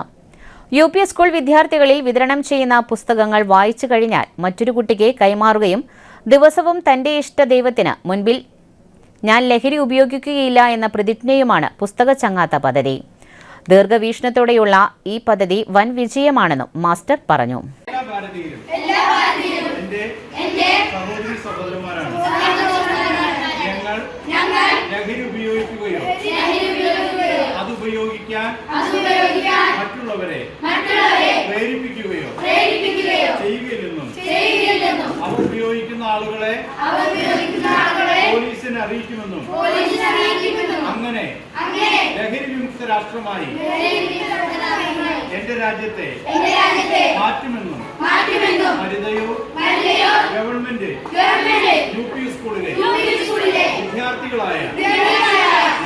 UP സ്കൂൾ വിദ്യാർത്ഥികളിൽ വിതരണം ചെയ്യുന്ന പുസ്തകങ്ങൾ വായിച്ചു കഴിഞ്ഞാൽ മറ്റൊരു കുട്ടിക്ക് കൈമാറുകയും ദിവസവും തന്റെ ഇഷ്ട ദൈവത്തിന് മുൻപിൽ ഞാൻ ലഹരി ഉപയോഗിക്കുകയില്ല എന്ന പ്രതിജ്ഞയുമാണ് പുസ്തക ചങ്ങാത്ത പദ്ധതി. ദീർഘവീക്ഷണത്തോടെയുള്ള ഈ പദ്ധതി വൻ വിജയമാണെന്നും മാസ്റ്റർ പറഞ്ഞു. ലഹരി ഉപയോഗിക്കുകയോ അതുപയോഗിക്കാൻ മറ്റുള്ളവരെ പ്രേരിപ്പിക്കുകയോ ചെയ്യുകയില്ലെന്നും അവ ഉപയോഗിക്കുന്ന ആളുകളെ പോലീസിനെ അറിയിക്കുമെന്നും അങ്ങനെ ലഹരി വിമുക്ത രാഷ്ട്രമായി എന്റെ രാജ്യത്തെ മാറ്റുമെന്നും മരുതയൂർ ഗവൺമെന്റ് UP സ്കൂളിലെ വിദ്യാർത്ഥികളായ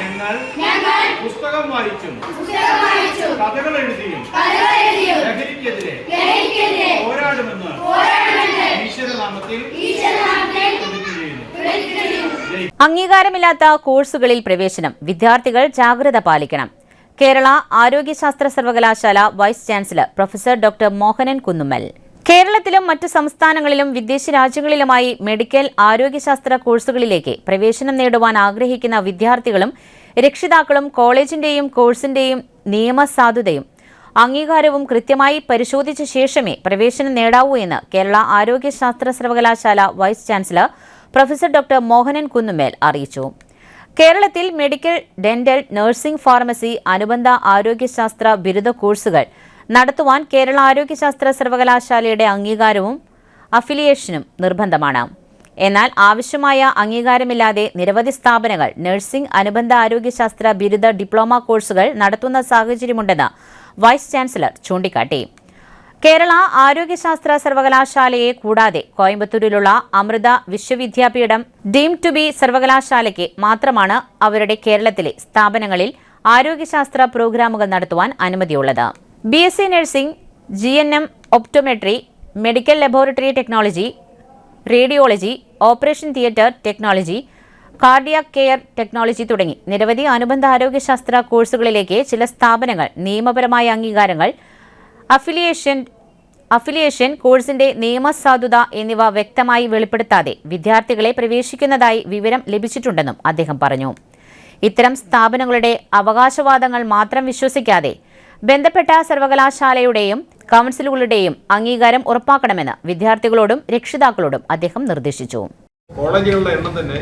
ഞങ്ങൾ പുസ്തകം വായിച്ചും കഥകൾ എഴുതിയും ലഹരിക്കെതിരെ പോരാടുമെന്ന് ഈശ്വരനാമത്തിൽ പ്രതിജ്ഞ ചെയ്യുന്നു. അംഗീകാരമില്ലാത്ത കോഴ്സുകളിൽ പ്രവേശനം, വിദ്യാർത്ഥികൾ ജാഗ്രത പാലിക്കണം. കേരള ആരോഗ്യശാസ്ത്ര സർവകലാശാല vice chancellor professor doctor Mohanan Kunnummal. കേരളത്തിലും മറ്റ് സംസ്ഥാനങ്ങളിലും വിദേശ രാജ്യങ്ങളിലുമായി മെഡിക്കൽ ആരോഗ്യശാസ്ത്ര കോഴ്സുകളിലേക്ക് പ്രവേശനം നേടുവാൻ ആഗ്രഹിക്കുന്ന വിദ്യാർത്ഥികളും രക്ഷിതാക്കളും കോളേജിന്റെയും കോഴ്സിന്റെയും നിയമസാധുതയും അംഗീകാരവും കൃത്യമായി പരിശോധിച്ച ശേഷമേ പ്രവേശനം നേടാവൂ എന്ന് കേരള ആരോഗ്യശാസ്ത്ര സർവകലാശാല vice chancellor professor doctor Mohanan Kunnummal അറിയിച്ചു. കേരളത്തിൽ മെഡിക്കൽ, ഡെന്റൽ, നഴ്സിംഗ്, ഫാർമസി, അനുബന്ധ ആരോഗ്യശാസ്ത്ര ബിരുദ കോഴ്സുകൾ നടത്തുവാൻ കേരള ആരോഗ്യശാസ്ത്ര സർവകലാശാലയുടെ അംഗീകാരവും അഫിലിയേഷനും നിർബന്ധമാണ്. എന്നാൽ ആവശ്യമായ അംഗീകാരമില്ലാതെ നിരവധി സ്ഥാപനങ്ങൾ നഴ്സിംഗ്, അനുബന്ധ ആരോഗ്യശാസ്ത്ര ബിരുദ ഡിപ്ലോമ കോഴ്സുകൾ നടത്തുന്ന സാഹചര്യമുണ്ടെന്ന് വൈസ് ചാൻസലർ ചൂണ്ടിക്കാട്ടി. കേരള ആരോഗ്യശാസ്ത്ര സർവകലാശാലയെ കൂടാതെ കോയമ്പത്തൂരിലുള്ള Amrita Vishwa Vidyapeetham deemed to be സർവകലാശാലയ്ക്ക് മാത്രമാണ് അവരുടെ കേരളത്തിലെ സ്ഥാപനങ്ങളിൽ ആരോഗ്യശാസ്ത്ര പ്രോഗ്രാമുകൾ നടത്തുവാൻ അനുമതിയുള്ളത്. BSc nursing, GNM optometry, medical laboratory technology, radiology, operation theatre technology, cardiac care technology തുടങ്ങി നിരവധി അനുബന്ധ ആരോഗ്യശാസ്ത്ര കോഴ്സുകളിലേക്ക് ചില സ്ഥാപനങ്ങൾ നിയമപരമായ അംഗീകാരങ്ങൾ, അഫിലിയേഷൻ, കോഴ്സിന്റെ നിയമസാധുത എന്നിവ വ്യക്തമായി വെളിപ്പെടുത്താതെ വിദ്യാർത്ഥികളെ പ്രവേശിക്കുന്നതായി വിവരം ലഭിച്ചിട്ടുണ്ടെന്നും അദ്ദേഹം പറഞ്ഞു. ഇത്തരം സ്ഥാപനങ്ങളുടെ അവകാശവാദങ്ങൾ മാത്രം വിശ്വസിക്കാതെ ബന്ധപ്പെട്ട സർവകലാശാലയുടെയും കൗൺസിലുകളുടെയും അംഗീകാരം ഉറപ്പാക്കണമെന്ന് വിദ്യാർത്ഥികളോടും രക്ഷിതാക്കളോടും അദ്ദേഹം നിർദ്ദേശിച്ചു. കോളേജുകളുടെ എണ്ണം തന്നെ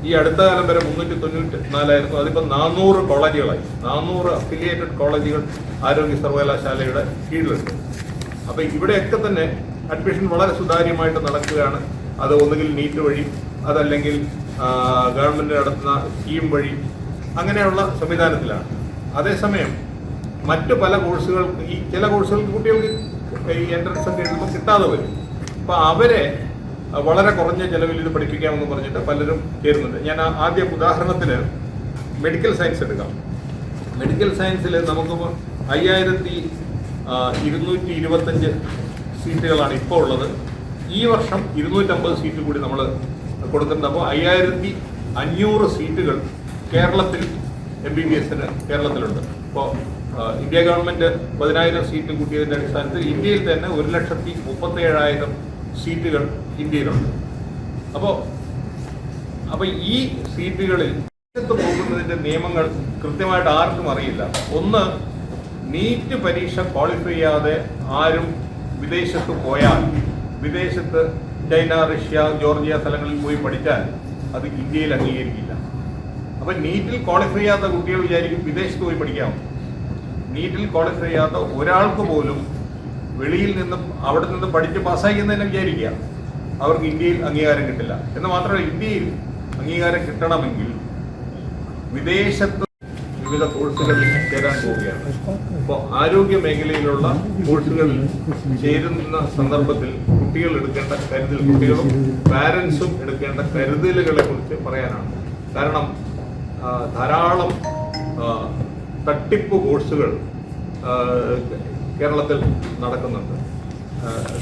ഈ അടുത്ത കാലം വരെ 394 അതിപ്പോൾ 400 കോളേജുകളായി. 400 അഫിലിയേറ്റഡ് കോളേജുകൾ ആരോഗ്യ സർവകലാശാലയുടെ കീഴിലുണ്ട്. അപ്പോൾ ഇവിടെയൊക്കെ തന്നെ അഡ്മിഷൻ വളരെ സുതാര്യമായിട്ട് നടക്കുകയാണ്. അത് ഒന്നുകിൽ നീറ്റ് വഴി, അതല്ലെങ്കിൽ ഗവൺമെൻറ് നടത്തുന്ന സ്കീം വഴി, അങ്ങനെയുള്ള സംവിധാനത്തിലാണ്. അതേസമയം മറ്റു പല കോഴ്സുകൾക്ക്, ഈ ചില കോഴ്സുകൾക്ക് കുട്ടികൾക്ക് ഈ എൻട്രൻസ് ഒക്കെ എഴുതുമ്പോൾ കിട്ടാതെ വരും. അപ്പോൾ അവരെ വളരെ കുറഞ്ഞ ചിലവിൽ ഇത് പഠിപ്പിക്കാമെന്ന് പറഞ്ഞിട്ട് പലരും ചേരുന്നുണ്ട്. ഞാൻ ആദ്യം ഉദാഹരണത്തിന് മെഡിക്കൽ സയൻസ് എടുക്കാം. മെഡിക്കൽ സയൻസിൽ നമുക്ക് 5225 സീറ്റുകളാണ് ഇപ്പോൾ ഉള്ളത്. ഈ വർഷം 250 സീറ്റ് കൂടി നമ്മൾ കൊടുത്തിട്ടുണ്ട്. അപ്പോൾ 5500 സീറ്റുകൾ കേരളത്തിൽ MBBS കേരളത്തിലുണ്ട്. ഇപ്പോൾ ഇന്ത്യ ഗവൺമെൻറ് 10,000 സീറ്റ് കൂട്ടിയതിൻ്റെ അടിസ്ഥാനത്തിൽ ഇന്ത്യയിൽ തന്നെ 1,37,000 സീറ്റുകൾ ഇന്ത്യയിലുണ്ട്. അപ്പോൾ ഈ സീറ്റുകളിൽ പോകുന്നതിൻ്റെ നിയമങ്ങൾ കൃത്യമായിട്ട് ആർക്കും അറിയില്ല. ഒന്ന്, നീറ്റ് പരീക്ഷ ക്വാളിഫൈ ചെയ്യാതെ ആരും വിദേശത്ത് പോയാൽ, വിദേശത്ത് ചൈന, റഷ്യ, ജോർജിയ സ്ഥലങ്ങളിൽ പോയി പഠിച്ചാൽ അത് ഇന്ത്യയിൽ അംഗീകരിക്കില്ല. അപ്പം നീറ്റിൽ ക്വാളിഫൈ ചെയ്യാത്ത കുട്ടികൾ വിചാരിക്കും വിദേശത്ത് പോയി പഠിക്കാം. നീറ്റിൽ ക്വാളിഫൈ ചെയ്യാത്ത ഒരാൾക്ക് പോലും വെളിയിൽ നിന്നും അവിടെ നിന്ന് പഠിച്ച് പാസ്സായി എന്ന് തന്നെ വിചാരിക്കുക, അവർക്ക് ഇന്ത്യയിൽ അംഗീകാരം കിട്ടില്ല. എന്ന് മാത്രമല്ല, ഇന്ത്യയിൽ അംഗീകാരം കിട്ടണമെങ്കിൽ വിദേശത്ത് വിവിധ കോഴ്സുകളിൽ ചേരാൻ പോവുകയാണ്. അപ്പോൾ ആരോഗ്യ മേഖലയിലുള്ള കോഴ്സുകളിൽ ചേരുന്ന സന്ദർഭത്തിൽ കുട്ടികൾ എടുക്കേണ്ട കരുതൽ, കുട്ടികളും പാരൻസും എടുക്കേണ്ട കരുതലുകളെ കുറിച്ച് പറയാനാണ്. കാരണം ധാരാളം തട്ടിപ്പ് കോഴ്സുകൾ കേരളത്തിൽ നടക്കുന്നുണ്ട്.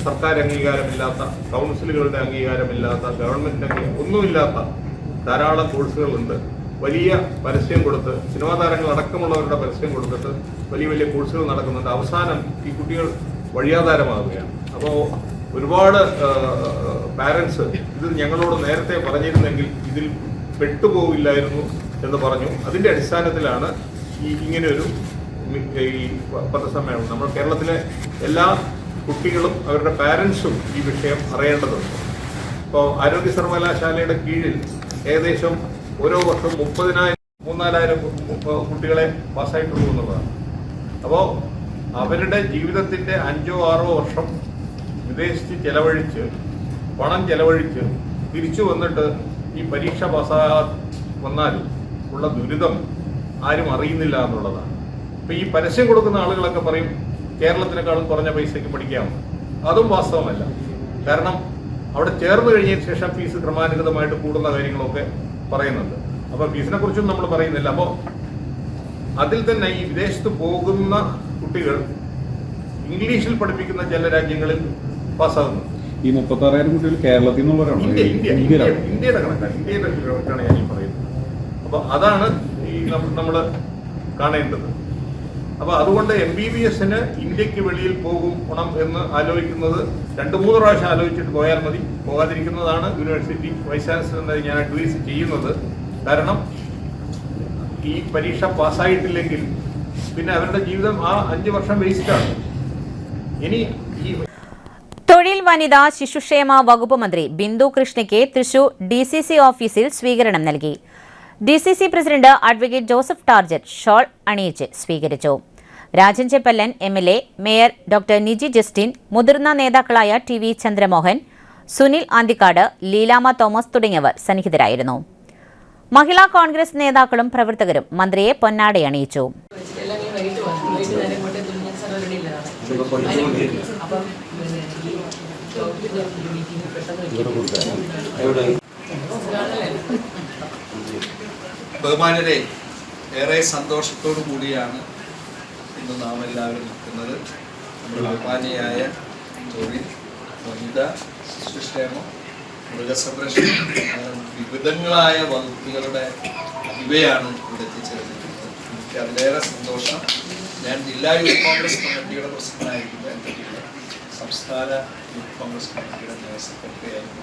സർക്കാർ അംഗീകാരമില്ലാത്ത, കൗൺസിലുകളുടെ അംഗീകാരമില്ലാത്ത, ഗവൺമെൻറ് ഒന്നുമില്ലാത്ത ധാരാളം കോഴ്സുകളുണ്ട്. വലിയ പരസ്യം കൊടുത്ത്, സിനിമാ താരങ്ങൾ അടക്കമുള്ളവരുടെ പരസ്യം കൊടുത്തിട്ട് വലിയ വലിയ കോഴ്സുകൾ നടക്കുന്നുണ്ട്. അവസാനം ഈ കുട്ടികൾ വഴിയാധാരമാവുകയാണ്. അപ്പോൾ ഒരുപാട് പാരൻസ് ഇത് ഞങ്ങളോട് നേരത്തെ പറഞ്ഞിരുന്നെങ്കിൽ ഇതിൽ പെട്ടുപോകില്ലായിരുന്നു എന്ന് പറഞ്ഞു. അതിൻ്റെ അടിസ്ഥാനത്തിലാണ് ഇങ്ങനെയൊരു ഈ പത്രസമ്മേളനം. നമ്മൾ കേരളത്തിലെ എല്ലാ കുട്ടികളും അവരുടെ പാരൻസും ഈ വിഷയം അറിയേണ്ടതുണ്ട്. ഇപ്പോൾ ആരോഗ്യ സർവകലാശാലയുടെ കീഴിൽ ഏകദേശം ഓരോ വർഷം 30,000-34,000 കുട്ടികളെ പാസ്സായിട്ടുള്ളൂ എന്നുള്ളതാണ്. അപ്പോൾ അവരുടെ ജീവിതത്തിൻ്റെ 5-6 വർഷം വിദേശത്ത് ചെലവഴിച്ച്, പണം ചെലവഴിച്ച് തിരിച്ചു വന്നിട്ട് ഈ പരീക്ഷ പാസ്സാകാൻ വന്നാലും ഉള്ള ദുരിതം ആരും അറിയുന്നില്ല എന്നുള്ളതാണ്. അപ്പോൾ ഈ പരസ്യം കൊടുക്കുന്ന ആളുകളൊക്കെ പറയും കേരളത്തിനേക്കാളും കുറഞ്ഞ പൈസയ്ക്ക് പഠിക്കാം. അതും വാസ്തവമല്ല. കാരണം അവിടെ ചേർന്ന് കഴിഞ്ഞതിന് ശേഷം ഫീസ് ക്രമാനുഗതമായിട്ട് കൂടുന്ന കാര്യങ്ങളൊക്കെ പറയുന്നുണ്ട്. അപ്പോൾ ഫീസിനെ കുറിച്ചും നമ്മൾ പറയുന്നില്ല. അപ്പോൾ അതിൽ തന്നെ ഈ വിദേശത്ത് പോകുന്ന കുട്ടികൾ ഇംഗ്ലീഷിൽ പഠിപ്പിക്കുന്ന ചില രാജ്യങ്ങളിൽ പാസ്സാകുന്നു. ഈ 36,000 കുട്ടികൾ കേരളത്തിൽ നിന്നുള്ളവരാണ്. ഇന്ത്യയുടെ കണക്കാണ് ഞാൻ ഈ പറയുന്നത്. അപ്പോൾ അതാണ് ഈ നമ്മൾ കാണേണ്ടത്. അപ്പോൾ അതുകൊണ്ട് MBBS ഇന്ത്യക്ക് വെളിയിൽ പോകണം എന്ന് ആലോചിക്കുന്നത് 2-3 പ്രാവശ്യം ആലോചിച്ചിട്ട് പോയാൽ മതി. പോകാതിരിക്കുന്നതാണ് യൂണിവേഴ്സിറ്റി വൈസ് ചാൻസലർ ഞാൻ അഡ്വൈസ് ചെയ്യുന്നത്. കാരണം ഈ പരീക്ഷ പാസ്സായിട്ടില്ലെങ്കിൽ പിന്നെ അവരുടെ ജീവിതം ആ 5 വർഷം വേസ്റ്റാണ്. ഇനി ഈ തൊഴിൽ, വനിതാ, ശിശുക്ഷേമ വകുപ്പ് മന്ത്രി ബിന്ദു കൃഷ്ണയ്ക്ക് തൃശൂർ DCC ഓഫീസിൽ സ്വീകരണം നൽകി. DCC president advocate Joseph Tajet shawl അണിയിച്ച് സ്വീകരിച്ചു. രാജൻ ചെപ്പല്ലൻ MLA, mayor doctor Niji Justin, മുതിർന്ന നേതാക്കളായ TV ചന്ദ്രമോഹൻ, സുനിൽ ആന്തിക്കാട്, ലീലാമ തോമസ് തുടങ്ങിയവർ സന്നിഹിതരായിരുന്നു. മഹിളാ കോൺഗ്രസ് നേതാക്കളും പ്രവർത്തകരും മന്ത്രിയെ പൊന്നാടയണിയിച്ചു. ബഹുമാനരെ, ഏറെ സന്തോഷത്തോടു കൂടിയാണ് ഇന്ന് നാം എല്ലാവരും നിൽക്കുന്നത്. നമ്മുടെ ബഹുമാനിയായ തൊഴിൽ, വനിത, ശിശുക്ഷേമം, മൃഗസംരക്ഷണം, വിവിധങ്ങളായ വകുപ്പുകളുടെ ഇവയാണ് ഇവിടെ എത്തിച്ചേർന്നിട്ടുള്ളത്. എനിക്ക് അതിലേറെ സന്തോഷം. ഞാൻ ജില്ലാ യൂത്ത് കോൺഗ്രസ് കമ്മിറ്റിയുടെ പ്രസിഡന്റായിരിക്കുമ്പോൾ എൻ്റെ സംസ്ഥാന യൂത്ത് കോൺഗ്രസ് കമ്മിറ്റിയുടെ ജനറൽ സെക്രട്ടറി ആയിരുന്നു.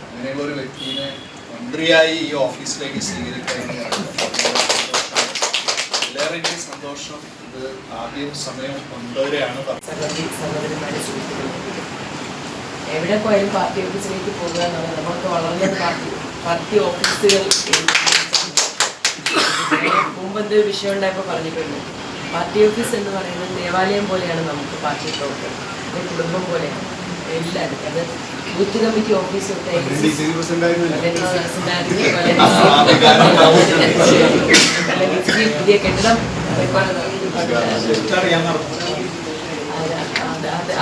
അങ്ങനെയുള്ള ഒരു വ്യക്തിയെ മന്ത്രിയായി ഈ ഓഫീസിലേക്ക് സ്വീകരിക്കാൻ എല്ലാവരും എനിക്ക് സന്തോഷം. ഇത് ആദ്യം സമയം 9:30 എവിടെ പോയാലും പാർട്ടി ഓഫീസിലേക്ക് പോകുക എന്നുള്ളത് നമുക്ക് വളർന്നത് പാർട്ടി ഓഫീസുകൾ മുമ്പ് വിഷയം ഉണ്ടായപ്പോൾ പറഞ്ഞിട്ടുണ്ട്. പാർട്ടി ഓഫീസ് എന്ന് പറയുന്നത് ദേവാലയം പോലെയാണ്. നമുക്ക് പാർട്ടി പ്രവർത്തനം കുടുംബം പോലെയാണ് എല്ലാവരും. അത് ബൂത്ത് കമ്മിറ്റി ഓഫീസ് തൊട്ട് പുതിയ കെട്ടിടം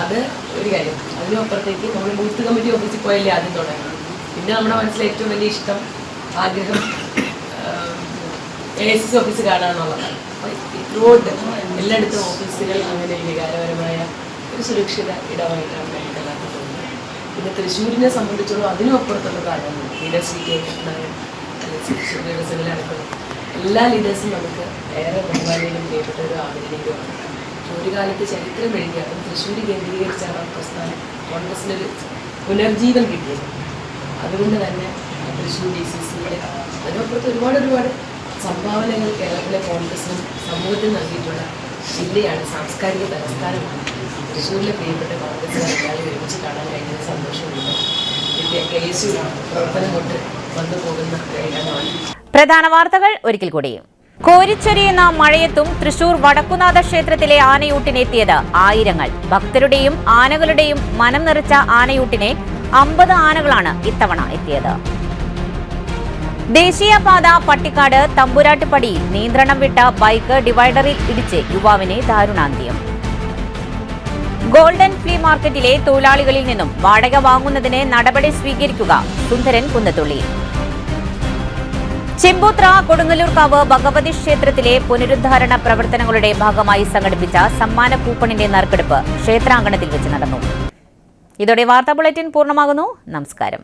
അത് ഒരു കാര്യം. അതിനപ്പുറത്തേക്ക് നമ്മൾ ബൂത്ത് കമ്മിറ്റി ഓഫീസിൽ പോയല്ലേ ആദ്യം തുടങ്ങി. പിന്നെ നമ്മുടെ മനസ്സിലെ ഏറ്റവും വലിയ ഇഷ്ടം, ആഗ്രഹം AICC ഓഫീസ് കാണാന്നുള്ളതാണ്. ത്രൂഔട്ട് എല്ലായിടത്തും ഓഫീസുകൾ അങ്ങനെ വികാരപരമായ ഒരു സുരക്ഷിത ഇടമായിട്ടാണ് നമുക്ക് എല്ലാവർക്കും തോന്നുന്നത്. പിന്നെ തൃശ്ശൂരിനെ സംബന്ധിച്ചോളം അതിനും അപ്പുറത്തുള്ള കാര്യമാണ്. ലീഡേഴ്സ് ദിവസങ്ങളിലടക്കം എല്ലാ ലീഡേഴ്സും നമുക്ക് ഏറെ ബഹുമാനിയും പ്രിയപ്പെട്ടവരും ആദരണീയരുമാണ്. ഒരു കാലത്ത് ചരിത്രം എഴുതിയാണ് തൃശ്ശൂർ കേന്ദ്രീകരിച്ചാണ് ആ പ്രസ്ഥാനം കോൺഗ്രസിനൊരു പുനർജീവൻ കിട്ടിയത്. അതുകൊണ്ട് തന്നെ തൃശ്ശൂർ DCCയുടെ അതിനപ്പുറത്ത് ഒരുപാട് സംഭാവനകൾ കേരളത്തിലെ കോൺഗ്രസിനും സമൂഹത്തിന് നൽകിയിട്ടുള്ള ജില്ലയാണ്, സാംസ്കാരിക തലസ്ഥാനമാണ്. തൃശ്ശൂരിലെ പ്രിയപ്പെട്ട കോൺഗ്രസുകാർ എല്ലാവരും ഒരുമിച്ച് കാണാൻ കഴിഞ്ഞ സന്തോഷമുണ്ട്. പിന്നെ KSU പ്രവർത്തനം കൊണ്ട് വന്നു പോകുന്ന ഇടമാണ്. പ്രധാന വാർത്തകൾ ഒരിക്കൽ കൂടി. കോരിച്ചൊരിയുന്ന മഴയത്തും തൃശൂർ വടക്കുനാഥ ക്ഷേത്രത്തിലെ ആനയൂട്ടിനെത്തിയത് ആയിരങ്ങൾ. ഭക്തരുടെയും ആനകളുടെയും മനം നിറച്ച ആനയൂട്ടിനെ 50 ആനകളാണ് ഇത്തവണ എത്തിയത്. ദേശീയപാത പട്ടിക്കാട് തമ്പുരാട്ടുപടിയിൽ നിയന്ത്രണം വിട്ട ബൈക്ക് ഡിവൈഡറിൽ ഇടിച്ച് യുവാവിന് ദാരുണാന്ത്യം. ഗോൾഡൻ ഫ്ലീ മാർക്കറ്റിലെ തൊഴിലാളികളിൽ നിന്നും വാടക വാങ്ങുന്നതിന് നടപടി സ്വീകരിക്കുക. സുന്ദരൻ കുന്നത്തുള്ളി. ചെമ്പൂത്ര കൊടുങ്ങല്ലൂർക്കാവ് ഭഗവതി ക്ഷേത്രത്തിലെ പുനരുദ്ധാരണ പ്രവർത്തനങ്ങളുടെ ഭാഗമായി സംഘടിപ്പിച്ച സമ്മാന കൂപ്പണിന്റെ നറുക്കെടുപ്പ് ക്ഷേത്രാങ്കണത്തിൽ വെച്ച് നടന്നു. ഇതോടെ വാർത്താ ബുള്ളറ്റിൻ പൂർണ്ണമാകുന്നു. നമസ്കാരം.